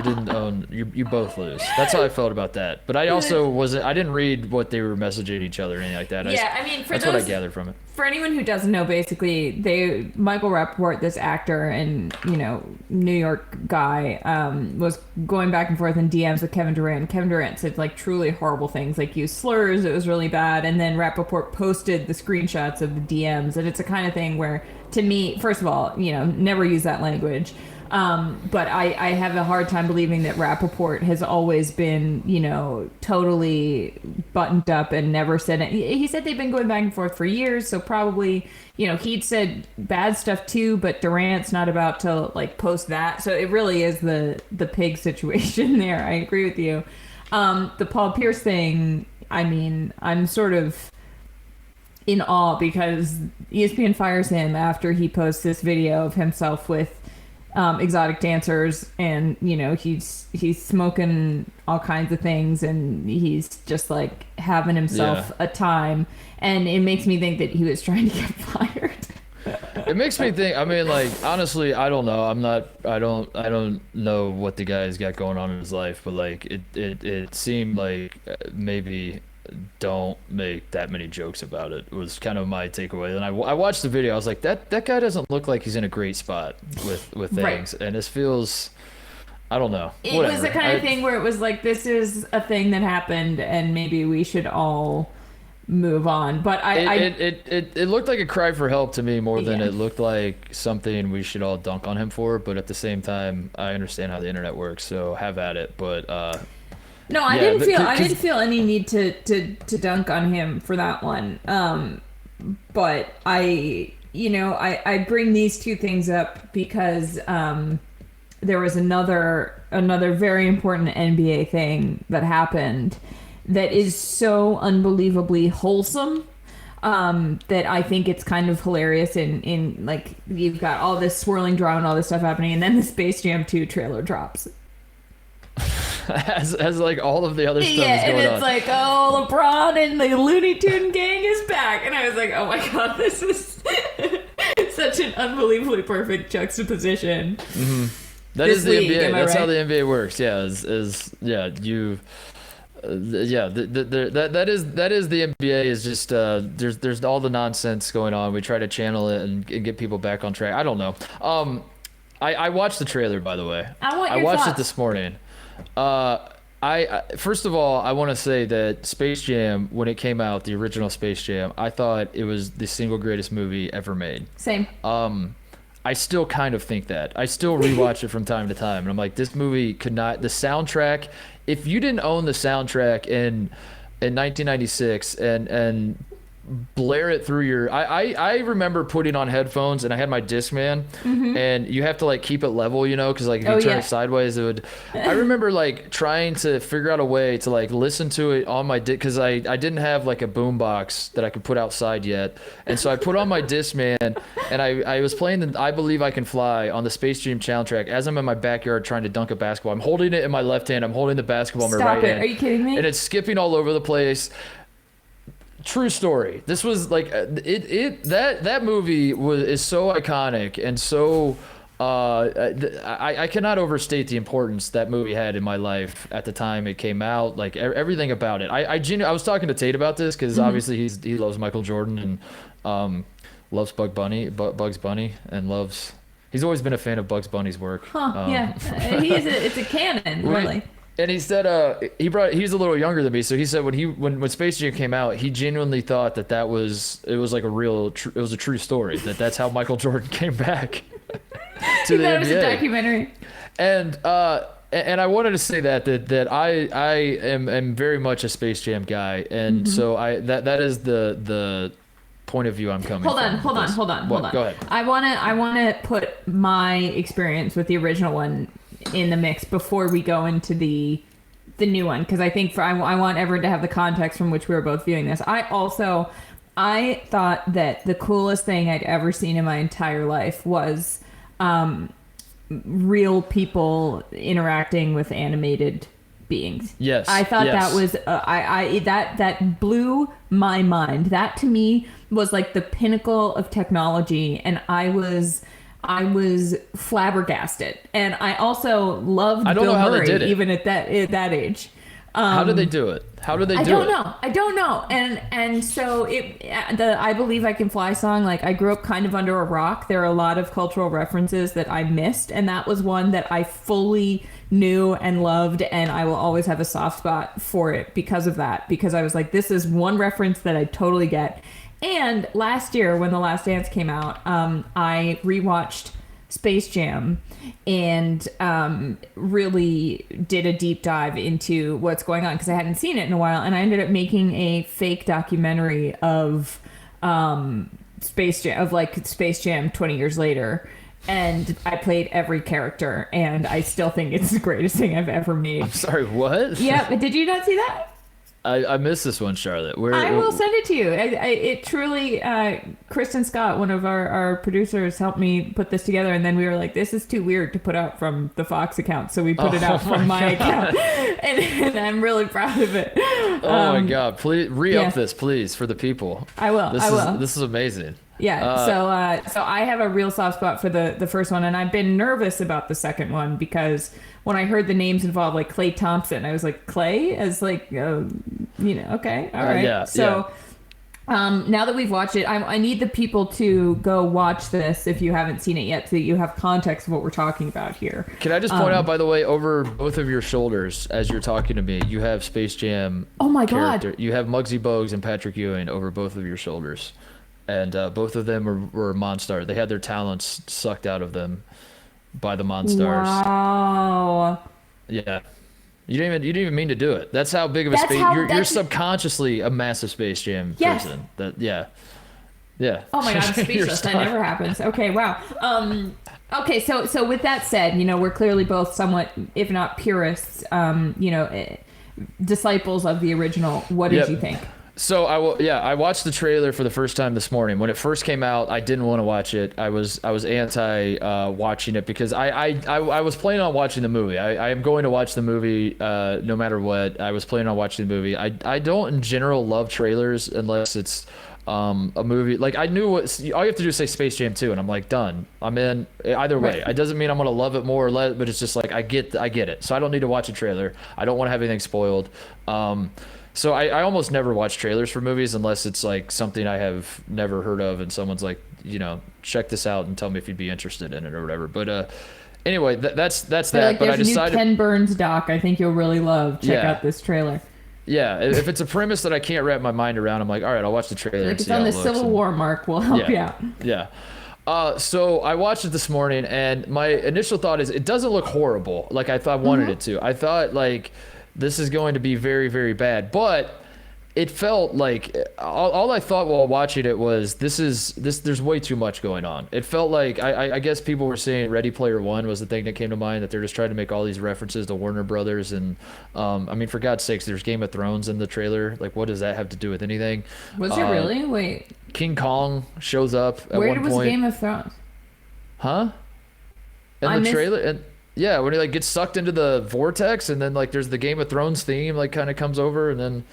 didn't own. You both lose." That's how I felt about that. But I also wasn't. I didn't read what they were messaging each other or anything like that. Yeah, I mean, that's what I gathered from it. For anyone who doesn't know, basically, Michael Rappaport, this actor and New York guy, was going back and forth in DMs with Kevin Durant. Kevin Durant said like truly horrible things, like used slurs. It was really bad. And then Rappaport posted the screenshots of the DMs, and it's a kind of thing where, to me, first of all, never use that language. But I have a hard time believing that Rappaport has always been, totally buttoned up and never said it. He said they've been going back and forth for years, so probably, he'd said bad stuff too, but Durant's not about to like post that. So it really is the pig situation there. I agree with you. The Paul Pierce thing, I mean, I'm sort of in awe because ESPN fires him after he posts this video of himself with exotic dancers, and he's smoking all kinds of things, and he's just like having himself a time, and it makes me think that he was trying to get fired. It makes me think. I mean, like, honestly, I don't know. I don't know what the guy's got going on in his life, but like it seemed like maybe don't make that many jokes about it was kind of my takeaway. And I watched the video. I was like, that guy doesn't look like he's in a great spot with things. Right. And this feels, I don't know. It was the kind of thing where it was like, this is a thing that happened and maybe we should all move on. But it looked like a cry for help to me more than it looked like something we should all dunk on him for. But at the same time, I understand how the internet works, so have at it. But no, I didn't feel any need to dunk on him for that one. But I bring these two things up because there was another very important NBA thing that happened that is so unbelievably wholesome that I think it's kind of hilarious. In like, you've got all this swirling drama and all this stuff happening, and then the Space Jam 2 trailer drops. as like all of the other stuff is going on. And it's like, oh, LeBron and the Looney Tune gang is back. And I was like, oh my God, this is such an unbelievably perfect juxtaposition. Mm-hmm. That is the NBA. That's right? How the NBA works. Yeah, that is the NBA. Is just there's all the nonsense going on. We try to channel it and get people back on track. I don't know. I watched the trailer, by the way. I watched it this morning. I first of all, I want to say that Space Jam, when it came out, the original Space Jam, I thought it was the single greatest movie ever made. Same. I still kind of think that. I still rewatch it from time to time, and I'm like, this movie could not. The soundtrack, if you didn't own the soundtrack in 1996 and blare it through your I remember putting on headphones, and I had my Discman, and you have to like keep it level, because like if you turn it sideways, it would. I remember like trying to figure out a way to like listen to it on my because I didn't have like a boom box that I could put outside yet, and so I put on my Discman, and I was playing the I Believe I Can Fly on the Space Jam soundtrack as I'm in my backyard trying to dunk a basketball. I'm holding it in my left hand, I'm holding the basketball in my right hand. Are you kidding me? And it's skipping all over the place. True story. This was like that movie is so iconic and so I cannot overstate the importance that movie had in my life at the time it came out. Like everything about it. I was talking to Tate about this because obviously he loves Michael Jordan and loves Bugs Bunny and loves. He's always been a fan of Bugs Bunny's work. It's a canon, really. And he said he's a little younger than me, so he said when Space Jam came out, he genuinely thought that was like it was a true story, that's how Michael Jordan came back to the NBA. That was a documentary. And I wanted to say that I am very much a Space Jam guy, and so that is the point of view I'm coming hold on, from. hold on. Go ahead. I wanna put my experience with the original one in the mix before we go into the new one, because I think I want everyone to have the context from which we were both viewing this. I thought that the coolest thing I'd ever seen in my entire life was real people interacting with animated beings. Yes. I thought yes. that was that blew my mind. That to me was like the pinnacle of technology, and I was flabbergasted. And I also loved Bill Murray even at that age. How did they do it? How did they do it? I don't know. And so the I Believe I Can Fly song, like, I grew up kind of under a rock. There are a lot of cultural references that I missed, and that was one that I fully knew and loved, and I will always have a soft spot for it because of that, because I was like, this is one reference that I totally get. And last year when The Last Dance came out, I rewatched Space Jam and really did a deep dive into what's going on, because I hadn't seen it in a while, and I ended up making a fake documentary of Space Jam 20 years later, and I played every character, and I still think it's the greatest thing I've ever made. I'm sorry, what? Yeah, but did you not see that? I missed this one, Charlotte. I will send it to you. It truly, Kristen Scott, one of our producers, helped me put this together, and then we were like, this is too weird to put out from the Fox account, so we put it out from my account, and I'm really proud of it. Oh my God! Please re-up this, please, for the people. I will. This is amazing. Yeah. So I have a real soft spot for the first one, and I've been nervous about the second one, because when I heard the names involved, like Klay Thompson, I was like, Clay, as like, okay, all right. Now that we've watched it, I need the people to go watch this if you haven't seen it yet, so that you have context of what we're talking about here. Can I just point out, by the way, over both of your shoulders as you're talking to me, you have Space Jam. Oh my character. God! You have Muggsy Bogues and Patrick Ewing over both of your shoulders. And both of them were Monstars. They had their talents sucked out of them by the Monstars. Wow. Yeah. You didn't even mean to do it. That's how big of a you're subconsciously a massive Space Jam person. Yeah. Oh my God, I'm speechless. That never happens. Okay, wow. Okay, so with that said, we're clearly both somewhat, if not purists, disciples of the original. What did you think? So I watched the trailer for the first time this morning. When it first came out, I didn't want to watch it. I was anti watching it, because I was planning on watching the movie. I am going to watch the movie no matter what. I was planning on watching the movie. I don't in general love trailers unless it's a movie. Like, I knew all you have to do is say Space Jam 2, and I'm like, done. I'm in either way. Right. It doesn't mean I'm gonna love it more or less, but it's just like I get it. So I don't need to watch a trailer. I don't want to have anything spoiled. So I almost never watch trailers for movies unless it's like something I have never heard of, and someone's like, check this out and tell me if you'd be interested in it or whatever. But anyway, that's that. Like, but I there's decided a new Ken Burns doc I think you'll really love. Check out this trailer. Yeah, if it's a premise that I can't wrap my mind around, I'm like, all right, I'll watch the trailer. Like, it's on the Civil War mark. We'll help you out. Yeah. So I watched it this morning, and my initial thought is it doesn't look horrible like I thought I wanted it to. I thought, like, this is going to be very, very bad, but it felt like all I thought while watching it was there's way too much going on. It felt like I guess people were saying Ready Player One was the thing that came to mind, that they're just trying to make all these references to Warner Brothers, and I mean, for God's sakes, there's Game of Thrones in the trailer. Like, what does that have to do with anything? Was it really? Wait. King Kong shows up at Where one point. was Game of Thrones? Huh? In the trailer, and yeah, when he like gets sucked into the vortex, and then like there's the Game of Thrones theme like kind of comes over, and then.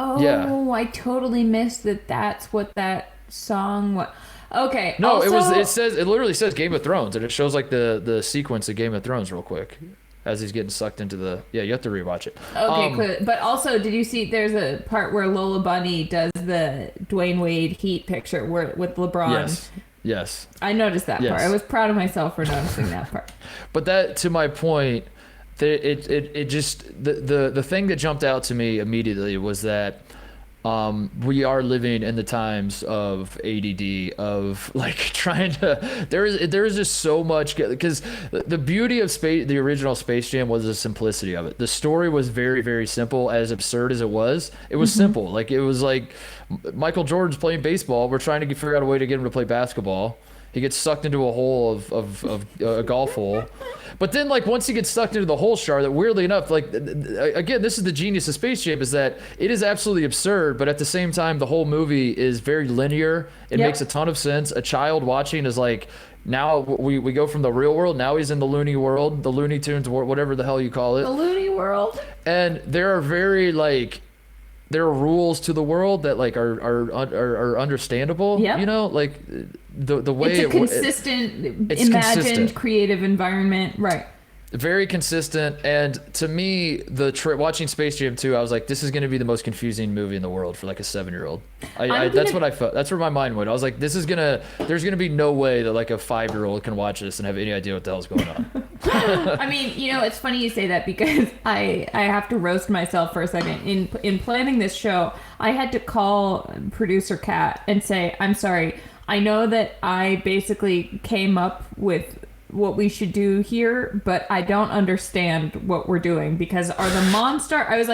Oh, yeah. I totally missed that. That's what that song was. Okay. No, also, it literally says Game of Thrones, and it shows like the sequence of Game of Thrones real quick as he's getting sucked into the. Yeah, you have to rewatch it. Okay, cool. But also, did you see? There's a part where Lola Bunny does the Dwayne Wade Heat picture with LeBron. Yes. I noticed that part. I was proud of myself for noticing that part. But that, to my point. It just the thing that jumped out to me immediately was that we are living in the times of ADD, of like trying to. There is just so much, because the beauty of the original Space Jam was the simplicity of it. The story was very, very simple. As absurd as it was simple. Like it was like Michael Jordan's playing baseball. We're trying to figure out a way to get him to play basketball. He gets sucked into a hole of a golf hole. But then, like, once he gets sucked into the hole, Charlotte, weirdly enough, like, again, this is the genius of Space Jam, is that it is absolutely absurd, but at the same time, the whole movie is very linear. It makes a ton of sense. A child watching is like, now we go from the real world, now he's in the loony world, the Looney Tunes world, whatever the hell you call it. The loony world. And there are very, like... there are rules to the world that like are understandable. Yep. You know, like the way it's a consistent, it's imagined, consistent. Creative environment, right? Very consistent. And to me, watching Space Jam 2, I was like, this is going to be the most confusing movie in the world for like a 7-year-old. That's what I felt. That's where my mind went. I was like, there's going to be no way that like a 5-year-old can watch this and have any idea what the hell's going on. I mean, you know, it's funny you say that, because I have to roast myself for a second. In planning this show, I had to call producer Kat and say, I'm sorry, I know that I basically came up with what we should do here, but I don't understand what we're doing, because are the Monstars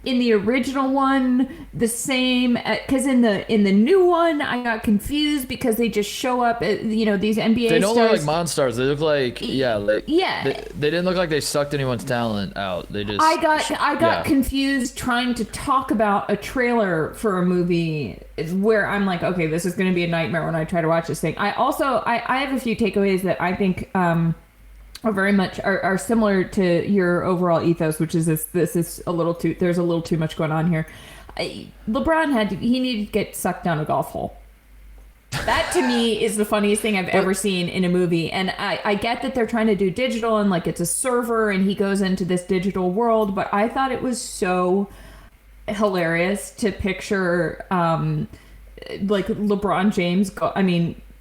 in the original one the same? Because in the new one, I got confused because they just show up at, you know, these NBA stars. They don't look like Monstars. They look like yeah. They didn't look like they sucked anyone's talent out. They just I got confused trying to talk about a trailer for a movie, is where I'm like, okay, this is going to be a nightmare when I try to watch this thing. I also I have a few takeaways that I think are very much are similar to your overall ethos, which is this is a little too, there's a little too much going on here. LeBron he needed to get sucked down a golf hole. That to me is the funniest thing I've ever seen in a movie. And I get that they're trying to do digital and like it's a server and he goes into this digital world, but I thought it was so hilarious to picture like LeBron James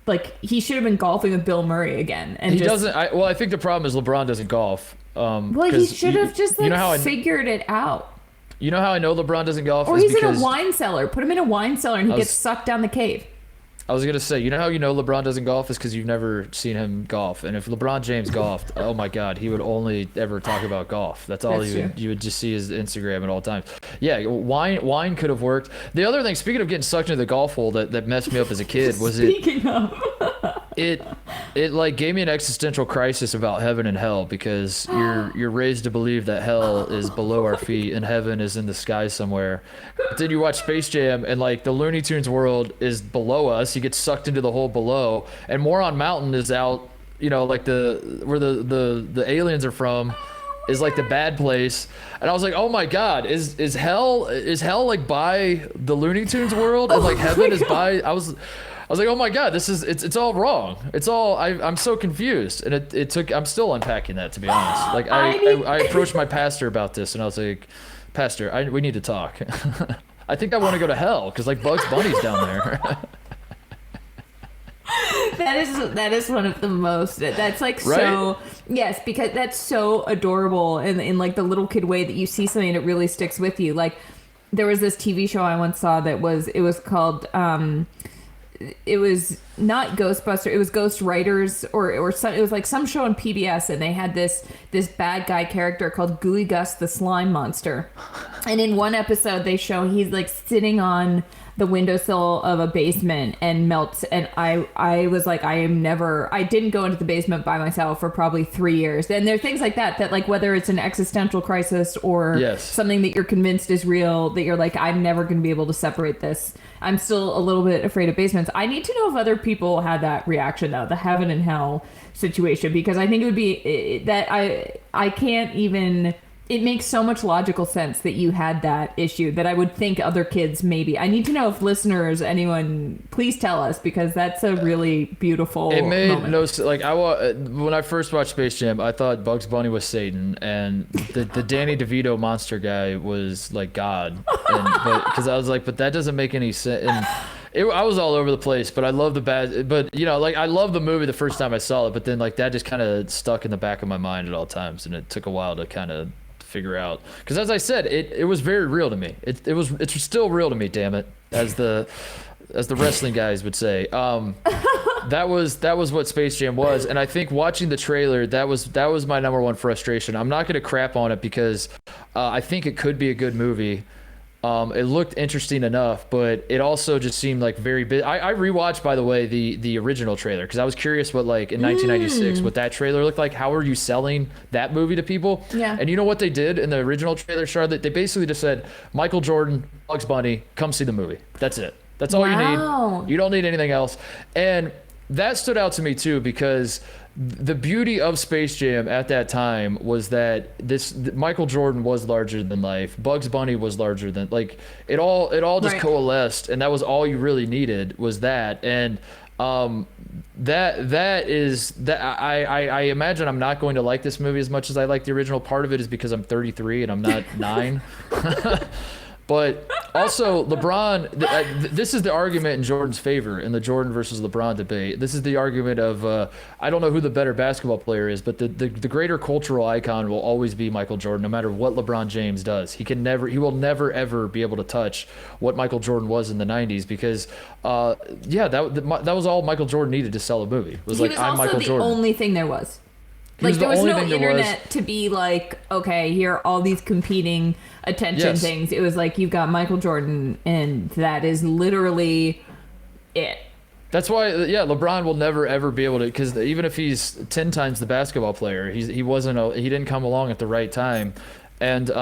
like he should have been golfing with Bill Murray again. And he doesn't. I think the problem is LeBron doesn't golf. Well, he should have just like figured it out. You know how I know LeBron doesn't golf? Or he's in a wine cellar. Put him in a wine cellar and he gets sucked down the cave. I was gonna say, you know how you know LeBron doesn't golf is because you've never seen him golf. And if LeBron James golfed, oh my God, he would only ever talk about golf. That's all you would just see his Instagram at all times. Yeah, wine could have worked. The other thing, speaking of getting sucked into the golf hole, that messed me up as a kid was it like gave me an existential crisis about heaven and hell, because you're raised to believe that hell is below our feet and heaven is in the sky somewhere. But then you watch Space Jam and like the Looney Tunes world is below us. He gets sucked into the hole below, and Moron Mountain is out, you know, like where the aliens are from is like the bad place. And I was like, oh my God, is hell like by the Looney Tunes world, and like heaven is by. I was like, oh my God, it's all wrong. It's all, I'm so confused. And it took, I'm still unpacking that, to be honest. Like I approached my pastor about this and I was like, Pastor, we need to talk. I think I want to go to hell because like Bugs Bunny's down there. That is one of the most, that's like right? So, yes, because that's so adorable in like the little kid way that you see something and it really sticks with you. Like there was this TV show I once saw it was called, it was not Ghostbuster, it was Ghost Writers or some, it was like some show on PBS, and they had this bad guy character called Gooey Gus the Slime Monster. And in one episode they show he's like sitting on the windowsill of a basement and melts, and I was like, I didn't go into the basement by myself for probably 3 years. And there are things like that like whether it's an existential crisis or something that you're convinced is real, that you're like, I'm never going to be able to separate this. I'm still a little bit afraid of basements. I need to know if other people had that reaction though, the heaven and hell situation, because I think it would be that I can't even. It makes so much logical sense that you had that issue that I would think other kids maybe. I need to know if listeners, anyone, please tell us, because that's a really beautiful It made moment. no sense. Like when I first watched Space Jam, I thought Bugs Bunny was Satan and the Danny DeVito monster guy was like God. Because I was like, but that doesn't make any sense. And I was all over the place, but I love but you know, like I love the movie the first time I saw it, but then like that just kind of stuck in the back of my mind at all times, and it took a while to kind of figure out. Because as I said, it was very real to me. It's still real to me. Damn it, as the wrestling guys would say. That was what Space Jam was, and I think watching the trailer, that was my number one frustration. I'm not going to crap on it because I think it could be a good movie. It looked interesting enough, but it also just seemed like very big. I rewatched, by the way, the original trailer because I was curious what, like, in 1996 what that trailer looked like. How are you selling that movie to people? Yeah. And you know what they did in the original trailer, Charlotte? They basically just said, Michael Jordan, Bugs Bunny, come see the movie. That's it. That's all you need. You don't need anything else. And that stood out to me too, because the beauty of Space Jam at that time was that Michael Jordan was larger than life. Bugs Bunny was larger than, like, it all just Right. coalesced, and that was all you really needed was that. And that is that I imagine I'm not going to like this movie as much as I like the original. Part of it is because I'm 33 and I'm not 9. But also, LeBron, this is the argument in Jordan's favor in the Jordan versus LeBron debate. This is the argument of, I don't know who the better basketball player is, but the greater cultural icon will always be Michael Jordan, no matter what LeBron James does. He will never, ever be able to touch what Michael Jordan was in the 90s because, that was all Michael Jordan needed to sell a movie. It was He like, was I'm also Michael the Jordan. only thing there was. He Like, was there the was only no thing there was. internet to be like, okay, here are all these competing attention Yes. things. It was like, you've got Michael Jordan, and that is literally it. That's why, LeBron will never ever be able to, because even if he's 10 times the basketball player, he didn't come along at the right time, and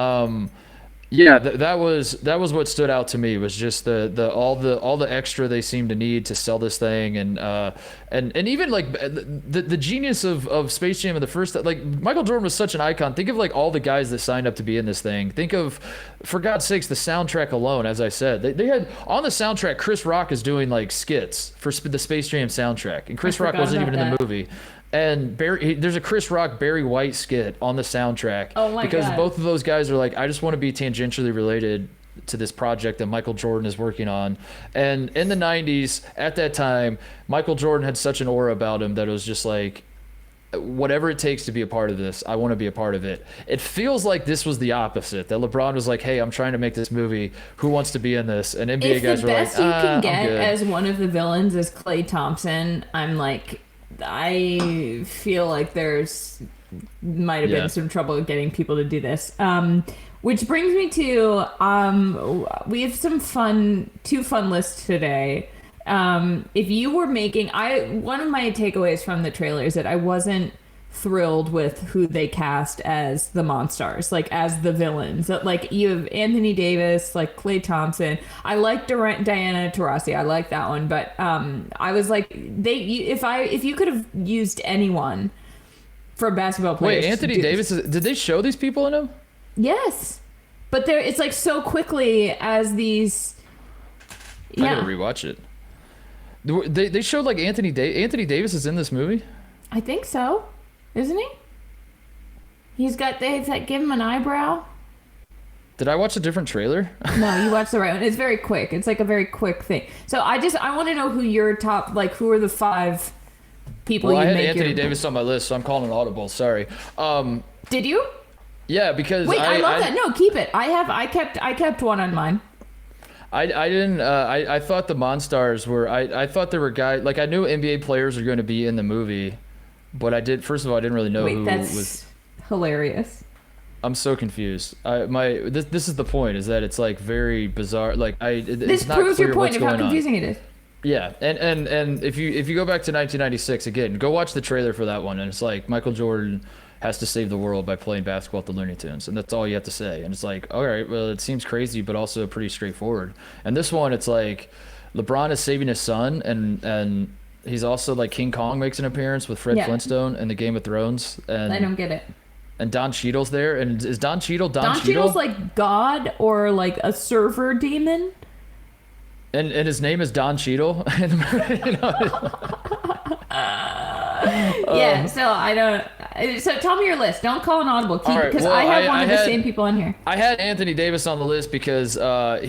that was what stood out to me, was just all the extra they seemed to need to sell this thing, and even like the genius of Space Jam in the first, like, Michael Jordan was such an icon. Think of like all the guys that signed up to be in this thing. Think of, for God's sakes, the soundtrack alone. As I said, they had on the soundtrack, Chris Rock is doing like skits for the Space Jam soundtrack, and Chris Rock wasn't even in the movie. And there's a Chris Rock Barry White skit on the soundtrack. Oh my because God. both of those guys are like, I just want to be tangentially related to this project that Michael Jordan is working on. And in the 90s, at that time, Michael Jordan had such an aura about him that it was just like, whatever it takes to be a part of this, I want to be a part of it. It feels like this was the opposite, that LeBron was like, hey, I'm trying to make this movie. Who wants to be in this? And NBA If guys the were like, best you can I'm get good. as one of the villains is Klay Thompson, I'm like, I feel like might have Yeah. been some trouble getting people to do this. Which brings me to we have two fun lists today. If you were making, one of my takeaways from the trailer is that I wasn't thrilled with who they cast as the Monstars, like as the villains. That, like, you have Anthony Davis, like Klay Thompson. I like Durant, Diana Taurasi. I like that one, but I was like, if you could have used anyone for basketball players. Wait, Anthony Davis, did they show these people in him? Yes, but it's like so quickly as these. I gotta rewatch it. They showed like Anthony Davis is in this movie? I think so. Isn't he? They like give him an eyebrow. Did I watch a different trailer? No, you watched the right one. It's very quick. It's like a very quick thing. So I want to know who your top, like, who are the 5 people Well, I you had make Anthony Davis on my list, so I'm calling an audible. Sorry. Did you? Yeah, because Wait, I love that. No, keep it. I kept one on mine. I didn't. I thought the Monstars were. I thought there were guys, like, I knew NBA players are going to be in the movie, but first of all, I didn't really know Wait, who that's was. hilarious. I'm so confused. This is the point, is that it's like very bizarre. Like, This it's not proves clear your point what's of how going on. confusing it is. Yeah, and if you go back to 1996 again, go watch the trailer for that one, and it's like Michael Jordan has to save the world by playing basketball at the Looney Tunes, and that's all you have to say. And it's like, all right, well, it seems crazy, but also pretty straightforward. And this one, it's like LeBron is saving his son, and he's also like King Kong makes an appearance with Fred Flintstone in the Game of Thrones, and I don't get it. And Don Cheadle's there, and is Don Cheadle Don Cheadle's like God or like a server demon. And his name is Don Cheadle. Yeah, so I don't. So tell me your list. Don't call an audible, keep right, because well, I have I one of the had- same people on here. I had Anthony Davis on the list because when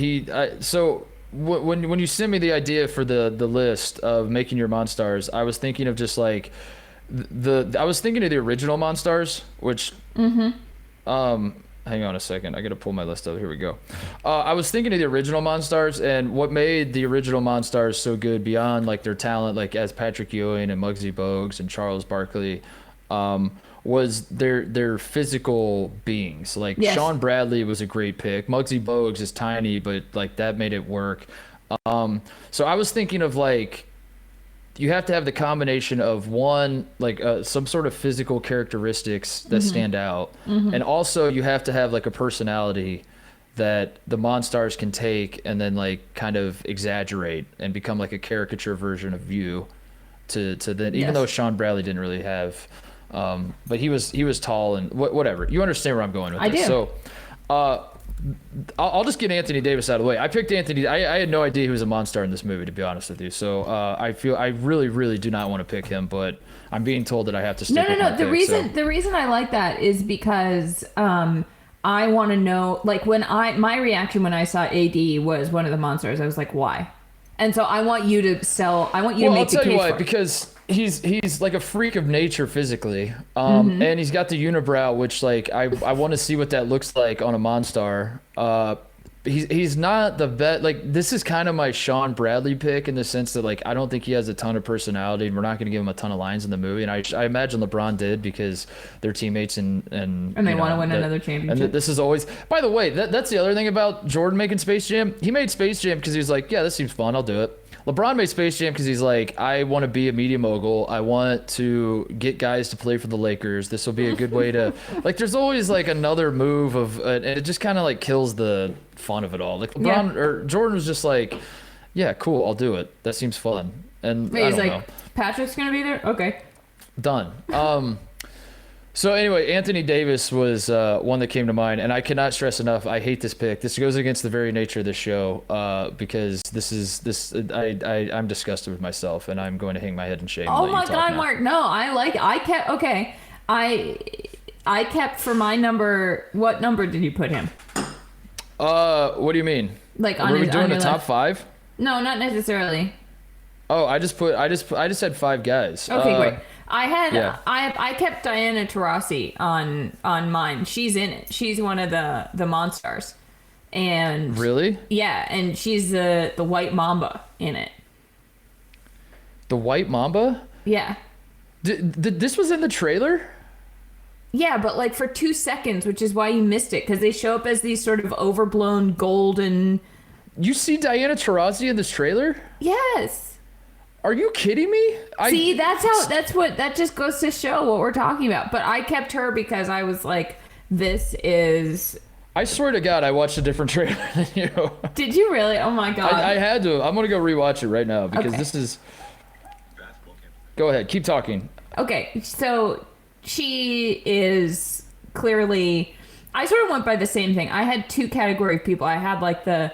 you sent me the idea for the list of making your Monstars, I was thinking of just like I was thinking of the original Monstars, which hang on a second. I got to pull my list up. Here we go. I was thinking of the original Monstars, and what made the original Monstars so good beyond like their talent, like as Patrick Ewing and Muggsy Bogues and Charles Barkley, was their physical beings. Like Sean Bradley was a great pick. Muggsy Bogues is tiny, but like that made it work. So I was thinking of like, you have to have the combination of one, like some sort of physical characteristics that stand out. And also you have to have like a personality that the Monstars can take and then like kind of exaggerate and become like a caricature version of you to then, even though Sean Bradley didn't really have, but he was tall and whatever. You understand where I'm going with this. I do. So, I'll just get Anthony Davis out of the way. I picked Anthony. I had no idea he was a Monstar in this movie, to be honest with you. So I really, really do not want to pick him, but I'm being told that I have to stick with my The pick, the reason I like that is because I want to know, like my reaction when I saw AD was one of the Monstars. I was like, why? And so I want you to make the case I'll tell you why, for it. because he's like a freak of nature physically, and he's got the unibrow, which like I want to see what that looks like on a Monstar. He's not the best. Like, this is kind of my Sean Bradley pick in the sense that like I don't think he has a ton of personality, and we're not going to give him a ton of lines in the movie. And I imagine LeBron did because they're teammates and they want to win another championship. And this is always. By the way, that's the other thing about Jordan making Space Jam. He made Space Jam because he was like, yeah, this seems fun, I'll do it. LeBron made Space Jam because he's like, I want to be a media mogul. I want to get guys to play for the Lakers. This will be a good way to, like, there's always like another move of, and it just kind of like kills the fun of it all. Like LeBron or Jordan was just like, yeah, cool, I'll do it. That seems fun. And I don't know. Patrick's gonna be there. Okay, done. So anyway, Anthony Davis was one that came to mind, and I cannot stress enough, I hate this pick. This goes against the very nature of this show, because I'm disgusted with myself, and I'm going to hang my head in shame. Oh my God, Mark! No, I kept for my number. What number did you put him? What do you mean? Like, were we doing the top five? No, not necessarily. Oh, I just had five guys. Okay, great. I kept Diana Taurasi on mine. She's in it. She's one of the Monstars. And really? Yeah, and she's the white mamba in it. The white mamba? Yeah. This was in the trailer? Yeah, but like for 2 seconds, which is why you missed it, because they show up as these sort of overblown golden. You see Diana Taurasi in this trailer? Yes. Are you kidding me? See, that just goes to show what we're talking about. But I kept her because I was like, this is. I swear to God, I watched a different trailer than you. Did you really? Oh my God. I had to. I'm gonna go rewatch it right now because this is. Go ahead, keep talking. Okay, so she is clearly. I sort of went by the same thing. I had two category of people. I had like the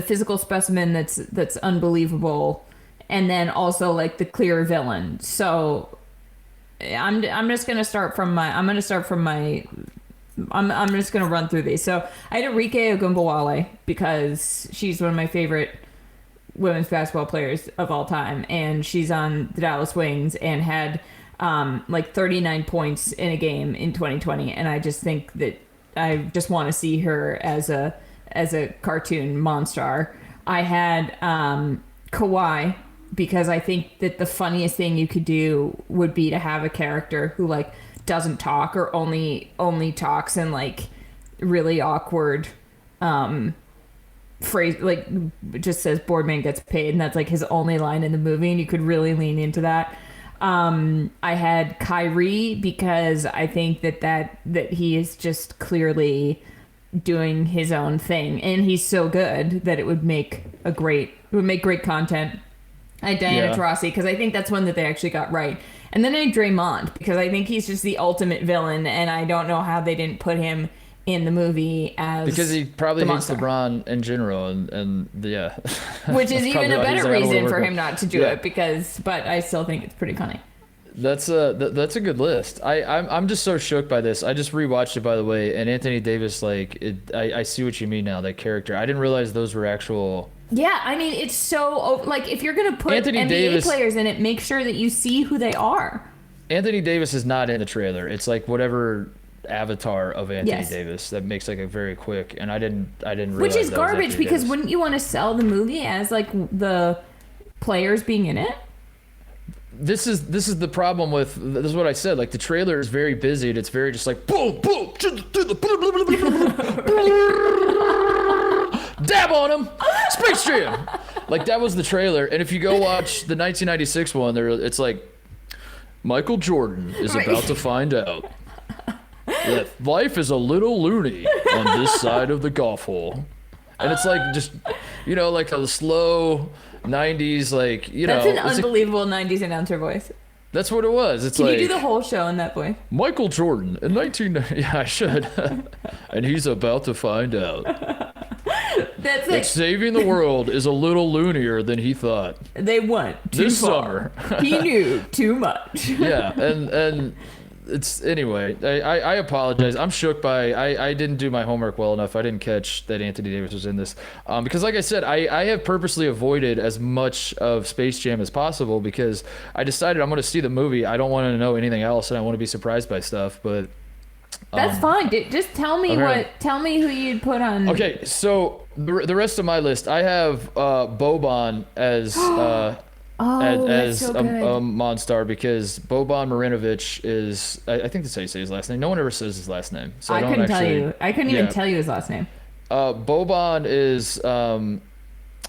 physical specimen that's unbelievable, and then also like the clear villain. So I'm just gonna start from my. I'm just gonna run through these. So I had Arike Ogunbowale because she's one of my favorite women's basketball players of all time, and she's on the Dallas Wings and had like 39 points in a game in 2020, and I just think that I just want to see her as a cartoon monster. I had Kawhi because I think that the funniest thing you could do would be to have a character who like doesn't talk or only talks in like really awkward phrase, like just says Boardman gets paid, and that's like his only line in the movie, and you could really lean into that. I had Kyrie because I think that he is just clearly doing his own thing, and he's so good that it would make great content. I had Diana Taurasi because I think that's one that they actually got right. And then I had Draymond because I think he's just the ultimate villain, and I don't know how they didn't put him in the movie as because he probably hates LeBron in general, and which is even a better reason for him not to do it, but I still think it's pretty funny. That's a good list. I'm just so shook by this. I just rewatched it, by the way, and Anthony Davis, like I see what you mean now. That character, I didn't realize those were actual. Yeah, I mean, it's so like if you're gonna put NBA players in it, make sure that you see who they are. Anthony Davis is not in the trailer. It's like whatever avatar of Anthony Yes. Davis that makes like a very quick, and I didn't realize Which is that was garbage Anthony because Davis. wouldn't you want to sell the movie as like the players being in it? This is the problem with this is what I said. Like the trailer is very busy and it's very just like boom boom dab on him, Space Jam. Like that was the trailer. And if you go watch the 1996 one, it's like Michael Jordan is about to find out that life is a little loony on this side of the golf hole. And it's like just, like a slow 90s, like, That's an unbelievable 90s announcer voice. That's what it was. It's Can like, you do the whole show in that voice? Michael Jordan in 1990. Yeah, I should. And he's about to find out That's that like saving the world is a little loonier than he thought. they went too This far. summer. He knew too much. Yeah, and it's anyway. I apologize. I'm shook by I didn't do my homework well enough. I didn't catch that Anthony Davis was in this because, like I said, I have purposely avoided as much of Space Jam as possible because I decided I'm going to see the movie. I don't want to know anything else, and I want to be surprised by stuff. But That's fine. Just tell me tell me who you'd put on. okay, so the rest of my list, I have Boban as. As that's so a good. Monstar because Boban Marinovic is I think that's how you say his last name. No one ever says his last name, so I don't couldn't tell actually, you. I couldn't even tell you his last name. Boban is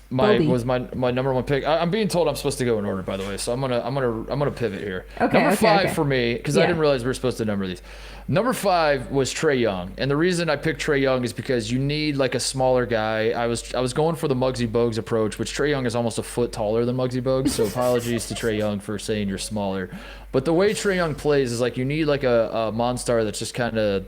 Bobby. was my number one pick. I'm being told I'm supposed to go in order, by the way, so I'm gonna pivot here. Okay, Number okay, 5 okay. for me because I Yeah. didn't realize we were supposed to number these. Number 5 was Trae Young, and the reason I picked Trae Young is because you need like a smaller guy. I was going for the Muggsy Bogues approach, which Trae Young is almost a foot taller than Muggsy Bogues, so apologies to Trae Young for saying you're smaller. But the way Trae Young plays is like you need like a Monstar that's just kind of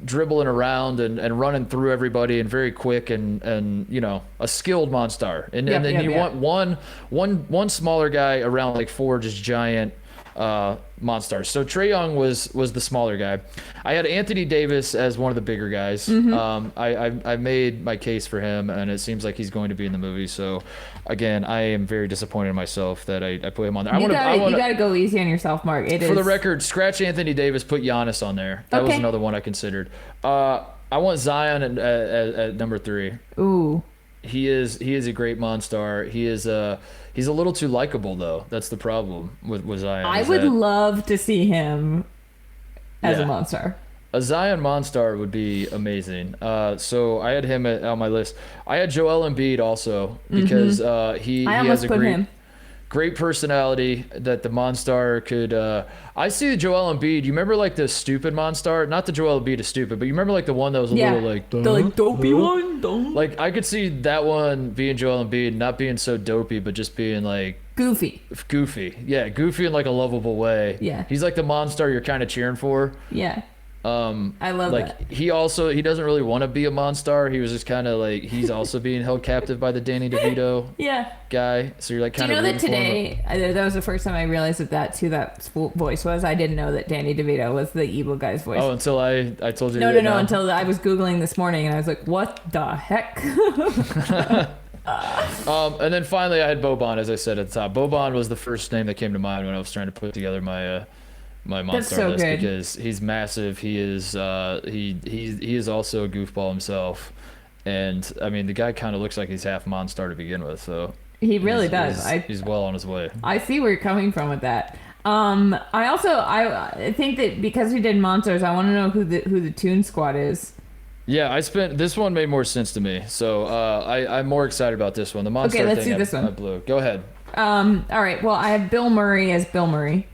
dribbling around and running through everybody and very quick and a skilled Monstar. And then you want one smaller guy around like 4 just giant Monstars. So Trae Young was the smaller guy. I had Anthony Davis as one of the bigger guys. I made my case for him, and it seems like he's going to be in the movie. So again, I am very disappointed in myself that I put him on there. You gotta go easy on yourself, Mark. For the record, scratch Anthony Davis, put Giannis on there. That was another one I considered. I want Zion at number 3. Ooh. He is a great Monstar. He's a little too likable though. That's the problem with Zion. I would love to see him as a Monstar. A Zion Monstar would be amazing. So I had him on my list. I had Joel Embiid also because he has a great personality that the Monstar could. I see the Joel Embiid. You remember like the stupid Monstar? Not the Joel Embiid is stupid, but you remember like the one that was a little like the like dopey one. Like I could see that one being Joel Embiid, not being so dopey, but just being like goofy. Yeah, goofy in like a lovable way. Yeah, he's like the Monstar you're kind of cheering for. Yeah. I love like that. he doesn't really want to be a Monstar. He was just kind of like he's also being held captive by the Danny DeVito guy. So you're like kind of. Do you know that today? That was the first time I realized that's who that voice was. I didn't know that Danny DeVito was the evil guy's voice. Oh, until I told you. No. Until I was Googling this morning and I was like, what the heck? And then finally I had Boban, as I said at the top. Boban was the first name that came to mind when I was trying to put together my Monstar list because he's massive. He is he is also a goofball himself, and I mean the guy kind of looks like he's half Monstar to begin with. So he really does. He's well on his way. I see where you're coming from with that. I think that because we did Monsters, I want to know who the Toon Squad is. Yeah, this one made more sense to me, so I'm more excited about this one. The Monstar okay, let's thing do this one. I blew. Go ahead. All right. Well, I have Bill Murray as Bill Murray.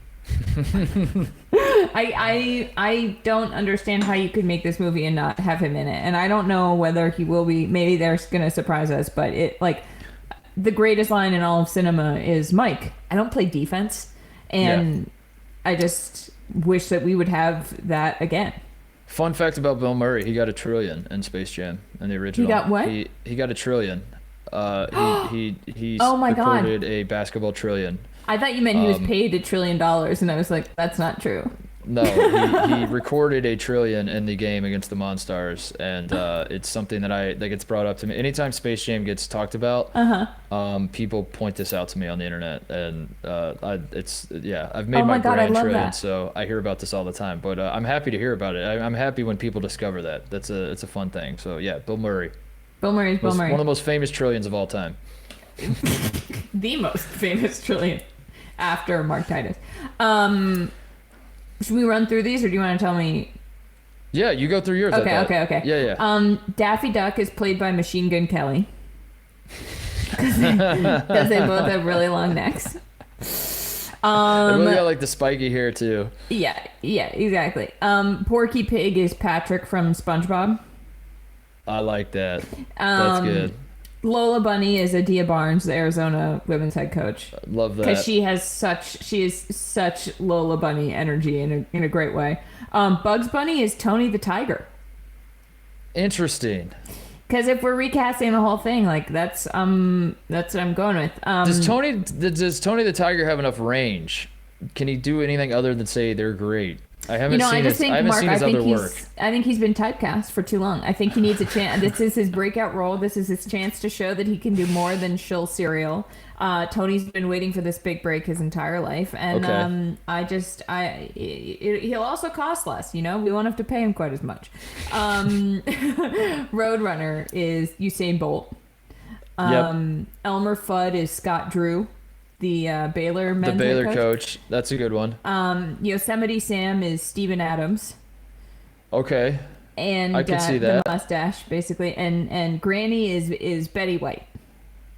I don't understand how you could make this movie and not have him in it, and I don't know whether he will be. Maybe they're gonna surprise us, but the greatest line in all of cinema is Mike, I don't play defense, and I just wish that we would have that again. Fun fact about Bill Murray: he got $1 trillion in Space Jam in the original. He got what? He got $1 trillion. He oh my God. supported a basketball trillion. I thought you meant he was paid $1 trillion, and I was like, that's not true. No, he recorded a trillion in the game against the Monstars, and it's something that gets brought up to me anytime Space Jam gets talked about. People point this out to me on the internet, and I've made my grand trillion, so I hear about this all the time. But I'm happy to hear about it. I'm happy when people discover that. It's a fun thing. So yeah, Bill Murray. Bill Murray. One of the most famous trillions of all time. The most famous trillion after Mark Titus. Should we run through these, or do you want to tell me? Yeah, you go through yours. Okay. Yeah. Daffy Duck is played by Machine Gun Kelly. Because they both have really long necks. They really got like the spiky hair too. Yeah, exactly. Porky Pig is Patrick from SpongeBob. I like that. That's good. Lola Bunny is Adia Barnes, the Arizona women's head coach. Love that. Because she is such Lola Bunny energy in a great way. Bugs Bunny is Tony the Tiger. Interesting. Because if we're recasting the whole thing, like that's what I'm going with. Does Tony the Tiger have enough range? Can he do anything other than say they're great? I haven't seen his other work. I think he's been typecast for too long. I think he needs a chance. This is his breakout role. This is his chance to show that he can do more than shill cereal. Tony's been waiting for this big break his entire life, and he'll also cost less. You know, we won't have to pay him quite as much. Roadrunner is Usain Bolt. Elmer Fudd is Scott Drew, the Baylor men's coach. That's a good one. Yosemite Sam is Steven Adams. Okay. And I can see that. The mustache, basically, and Granny is Betty White.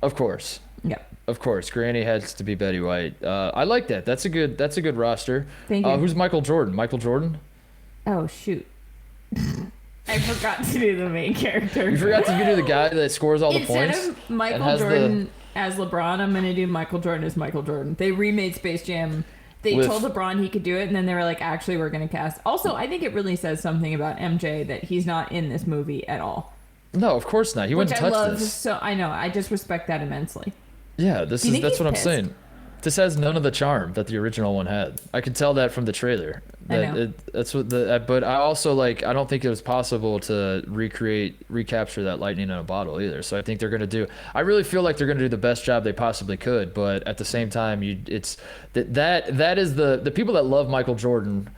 Of course. Yep. Of course, Granny has to be Betty White. I like that. That's a good roster. Thank you. Who's Michael Jordan? Michael Jordan? Oh shoot. I forgot to do the main character. You forgot to do the guy that scores all the points? Instead of Michael Jordan as LeBron, I'm going to do Michael Jordan as Michael Jordan. They remade Space Jam. They told LeBron he could do it, and then they were like, actually, we're going to cast. Also, I think it really says something about MJ that he's not in this movie at all. No, of course not. He wouldn't touch this. So I know. I just respect that immensely. Yeah, that's what I'm saying. This has none of the charm that the original one had. I could tell that from the trailer. But I also I don't think it was possible to recapture that lightning in a bottle either. So I think they're gonna do. I really feel like they're gonna do the best job they possibly could. But at the same time, that is the people that love Michael Jordan.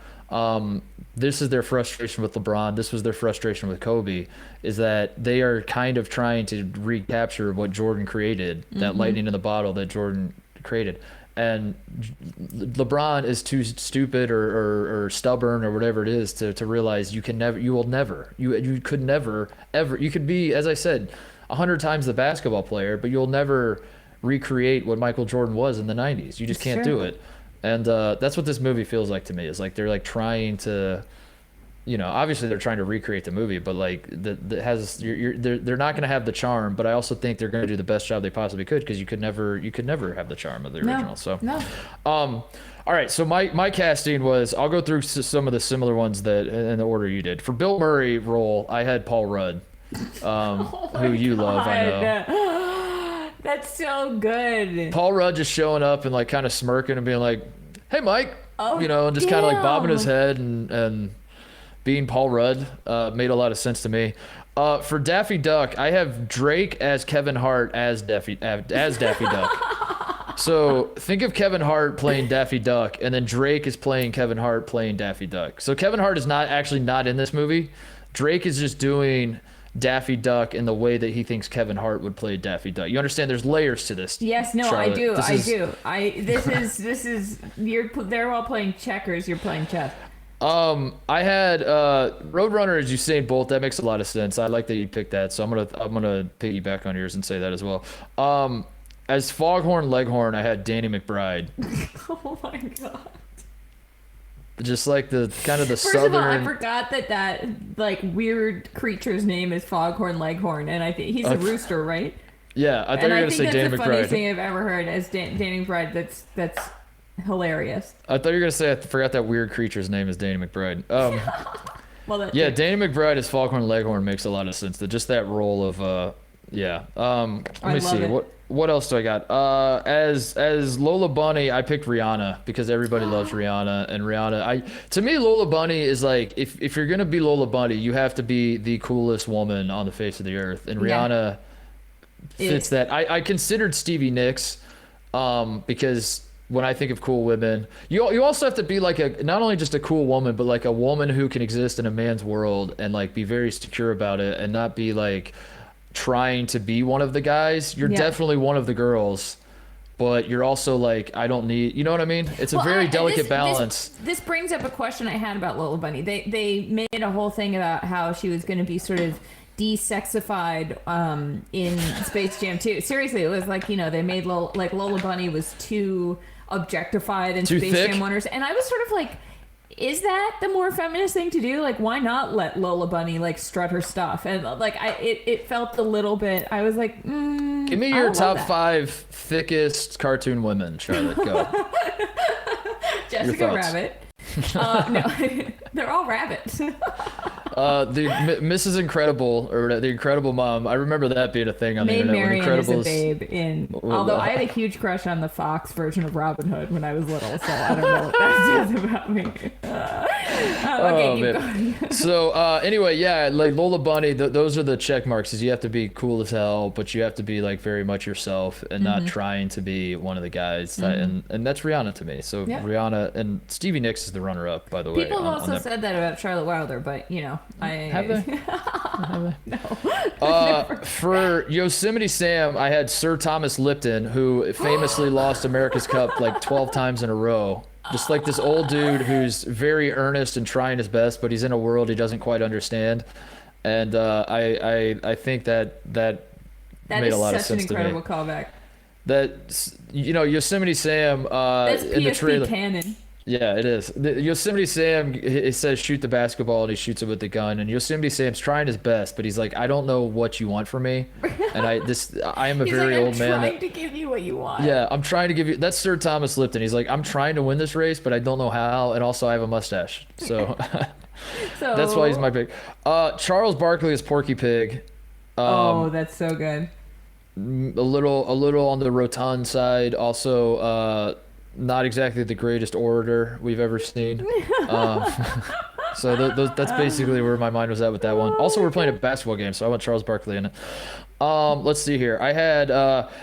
This is their frustration with LeBron. This was their frustration with Kobe, is that they are kind of trying to recapture what Jordan created, that lightning in the bottle that Jordan created. And LeBron is too stupid or stubborn or whatever it is to realize you could never ever, you could be, as I said, 100 times the basketball player, but you'll never recreate what Michael Jordan was in the 90s. You just can't do it. And that's what this movie feels like to me. Is like they're trying to, obviously they're trying to recreate the movie, but they're not going to have the charm. But I also think they're going to do the best job they possibly could, because you could never have the charm of the original. All right. So my casting was, I'll go through some of the similar ones that in the order you did. For Bill Murray role, I had Paul Rudd, who you love, I know. That's so good. Paul Rudd just showing up and kind of smirking and being like, "Hey, Mike," and just kind of bobbing his head and being Paul Rudd made a lot of sense to me. For Daffy Duck, I have Drake as Kevin Hart as Daffy Duck. So think of Kevin Hart playing Daffy Duck, and then Drake is playing Kevin Hart playing Daffy Duck. So Kevin Hart is not in this movie. Drake is just doing Daffy Duck in the way that he thinks Kevin Hart would play Daffy Duck. You understand? There's layers to this. Yes, no, Charlotte. I do. They're all playing checkers. You're playing chess. I had Roadrunner as Usain Bolt. That makes a lot of sense. I like that you picked that, so I'm gonna piggyback on yours and say that as well. As Foghorn Leghorn, I had Danny McBride. Oh my god. Just like the kind of the First southern. Of all, I forgot that weird creature's name is Foghorn Leghorn, and I think he's a rooster, right? Yeah, I thought you were gonna say Danny McBride. That's the funniest thing I've ever heard is Danny McBride. That's hilarious. I thought you were gonna say I forgot that weird creature's name is Danny McBride. Well, yeah, Danny McBride as Foghorn Leghorn makes a lot of sense. Just that role of let me see What else do I got? As Lola Bunny, I picked Rihanna because everybody loves Rihanna, and to me, Lola Bunny is like, if you're gonna be Lola Bunny, you have to be the coolest woman on the face of the earth, and Rihanna fits that. I considered Stevie Nicks, because when I think of cool women, you also have to be like not only just a cool woman, but like a woman who can exist in a man's world and like be very secure about it and not be like trying to be one of the guys. You're definitely one of the girls, but you're also like, I don't need, you know what I mean? It's a very delicate balance. This brings up a question I had about Lola Bunny. They made a whole thing about how she was going to be sort of de-sexified in Space Jam 2. Seriously, it was like, they made Lola Bunny was too objectified in Space Jam Wonders, and I was sort of like, is that the more feminist thing to do? Like, why not let Lola Bunny like strut her stuff? And like, it felt a little bit. I was like, give me your top 5 thickest cartoon women, Charlotte. Go. Jessica Rabbit. No, they're all rabbits. The Mrs. Incredible, or the Incredible Mom. I remember that being a thing on the internet. Marion is a babe in. Although I had a huge crush on the Fox version of Robin Hood when I was little, so I don't know what that says about me. Okay, keep going. So anyway, yeah, like Lola Bunny, those are the check marks. Is you have to be cool as hell, but you have to be like very much yourself and not trying to be one of the guys. And that's Rihanna to me. So Rihanna and Stevie Nicks is the runner-up, by the way. People have also said that about Charlotte Wilder, but have they? No. For Yosemite Sam, I had Sir Thomas Lipton, who famously lost America's Cup like 12 times in a row. Just like this old dude who's very earnest and trying his best, but he's in a world he doesn't quite understand. And I think that made a lot of sense to me. That is such an incredible callback. That Yosemite Sam that's in the trailer. canon. Yeah, it is. Yosemite Sam, it says shoot the basketball, and he shoots it with the gun. And Yosemite Sam's trying his best, but he's like, I don't know what you want from me. And I am a very old man. I'm trying to give you what you want. Yeah, I'm trying to give you. That's Sir Thomas Lipton. He's like, I'm trying to win this race, but I don't know how. And also, I have a mustache. So, that's why he's my pick. Charles Barkley is Porky Pig. That's so good. A little on the rotund side. Also, not exactly the greatest orator we've ever seen. So that's basically where my mind was at with that one. Also, we're playing a basketball game, so I want Charles Barkley in it. Let's see here. I had,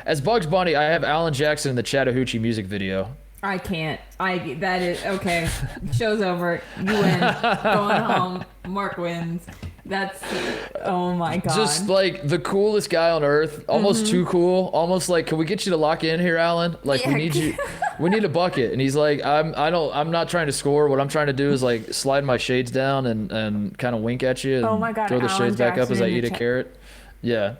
as Bugs Bunny, I have Alan Jackson in the Chattahoochee music video. I can't. That is, okay. Show's over. You win. Going home. Mark wins. That's, oh my God. Just like the coolest guy on earth, almost too cool. Almost like, can we get you to lock in here, Alan? Like, we need you. We need a bucket. And he's like, I'm not trying to score. What I'm trying to do is like slide my shades down and kind of wink at you and oh my God, throw the Alan shades back up Jackson as I eat a carrot. Yeah.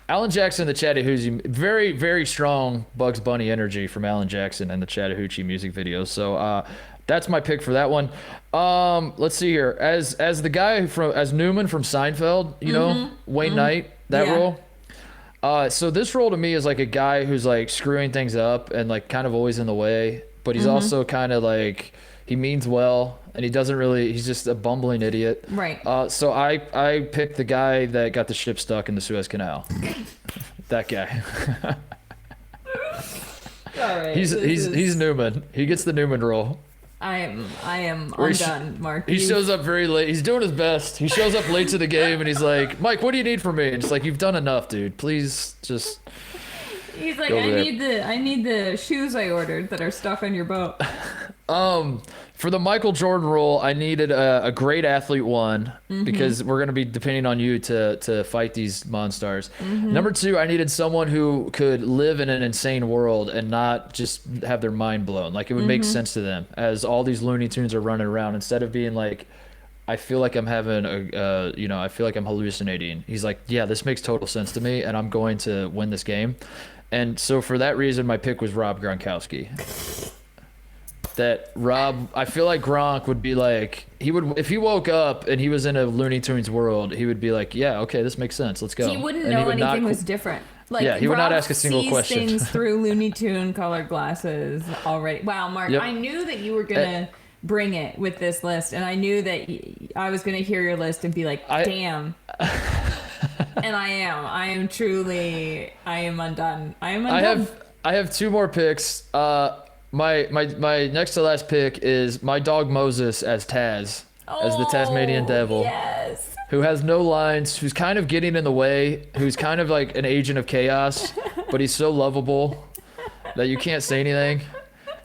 Alan Jackson, the Chattahoochee, very, very strong Bugs Bunny energy from Alan Jackson and the Chattahoochee music video. So that's my pick for that one. Let's see here. As the guy as Newman from Seinfeld, Wayne Knight, that role. So this role to me is like a guy who's like screwing things up and like kind of always in the way, but he's also kind of like, he means well and he's just a bumbling idiot. Right. So I picked the guy that got the ship stuck in the Suez Canal. That guy. All right. He's Newman. He gets the Newman role. I am undone, Mark. He shows up very late. He's doing his best. He shows up late to the game and he's like, Mike, what do you need from me? And it's like, you've done enough, dude. Please just. He's like, I need the shoes I ordered that are stuck on your boat. For the Michael Jordan role, I needed a great athlete one because we're going to be depending on you to fight these Monstars. Number 2, I needed someone who could live in an insane world and not just have their mind blown. Like it would make sense to them as all these Looney Tunes are running around instead of being like, I feel like I'm having I feel like I'm hallucinating. He's like, yeah, this makes total sense to me and I'm going to win this game. And so for that reason, my pick was Rob Gronkowski. That Rob, I feel like Gronk would be like, he would, if he woke up and he was in a Looney Tunes world, he would be like, yeah, okay, this makes sense. Let's go. He wouldn't know anything was different. Like, yeah, he would not ask a single question. Things through Looney Tune colored glasses already. Wow, Mark, I knew that you were going to bring it with this list, and I knew that I was going to hear your list and be like, damn. And I am truly, I am undone. I have two more picks. My next to last pick is my dog Moses as Taz, as the Tasmanian Devil. Yes. Who has no lines, who's kind of getting in the way, who's kind of like an agent of chaos, but he's so lovable that you can't say anything.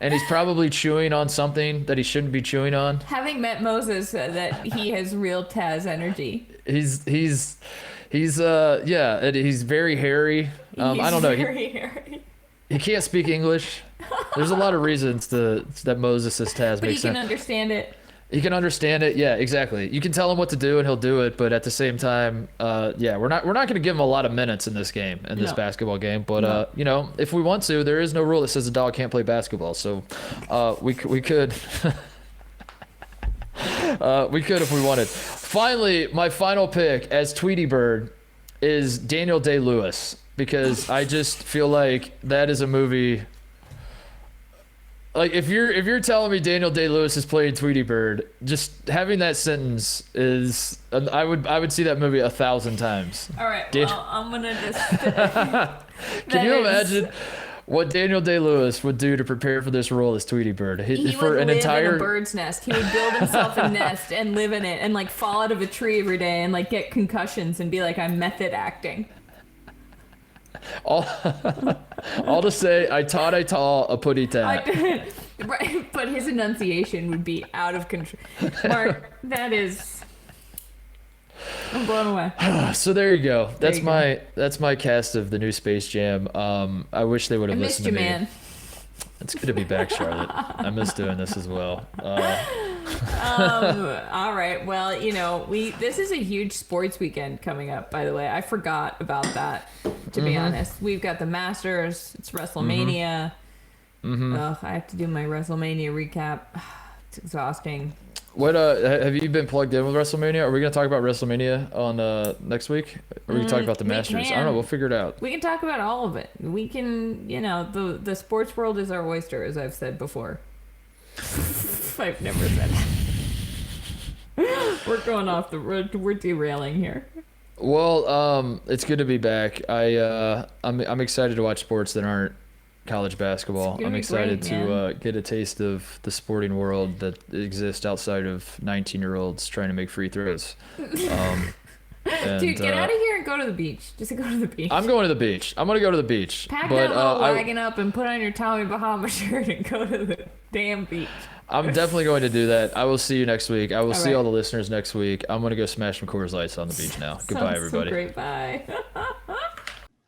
And he's probably chewing on something that he shouldn't be chewing on. Having met Moses, that he has real Taz energy. He's very hairy. I don't know. Very hairy. He can't speak English. There's a lot of reasons that Moses is Taz But makes sense. But he can understand it. He can understand it. Yeah, exactly. You can tell him what to do and he'll do it. But at the same time, we're not going to give him a lot of minutes in this game, in this basketball game. But if we want to, there is no rule that says a dog can't play basketball. So we could we could if we wanted. Finally, my final pick as Tweety Bird is Daniel Day-Lewis, because I just feel like that is a movie. Like if you're telling me Daniel Day-Lewis is playing Tweety Bird, just having that sentence is I would see that movie 1,000 times. All right, I'm gonna just. Can you imagine what Daniel Day-Lewis would do to prepare for this role as Tweety Bird? He would live in a bird's nest. He would build himself a nest and live in it, and like fall out of a tree every day and like get concussions and be like, I'm method acting. All to say, I taught a putty tat. Right, but his enunciation would be out of control. Mark, that is, I'm blown away. So there you go. That's my cast of the new Space Jam. I wish they would have listened to me. Man. It's good to be back, Charlotte. I miss doing this as well. All right. Well, this is a huge sports weekend coming up, by the way. I forgot about that, to be honest. We've got the Masters. It's WrestleMania. Ugh, I have to do my WrestleMania recap. It's exhausting. What have you been plugged in with WrestleMania? Are we going to talk about WrestleMania on next week? Or are we going to talk about the Masters? I don't know. We'll figure it out. We can talk about all of it. We can, the sports world is our oyster, as I've said before. I've never said it. We're going off the road. We're derailing here. Well, it's good to be back. I'm excited to watch sports that aren't college basketball. I'm excited to get a taste of the sporting world that exists outside of 19-year-olds trying to make free throws. Dude, get out of here and go to the beach. Just go to the beach. I'm going to the beach. I'm going to go to the beach. Pack that little wagon up and put on your Tommy Bahama shirt and go to the damn beach. I'm definitely going to do that. I will see you next week. I will see all the listeners next week. I'm going to go smash some Coors Lights on the beach now. Goodbye, everybody. So great. Bye.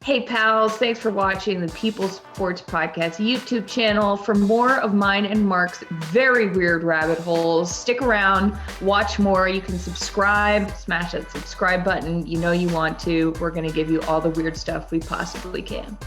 Hey pals, thanks for watching the People Sports Podcast YouTube channel. For more of mine and Mark's very weird rabbit holes, stick around, watch more. You can subscribe, smash that subscribe button. You know you want to. We're going to give you all the weird stuff we possibly can.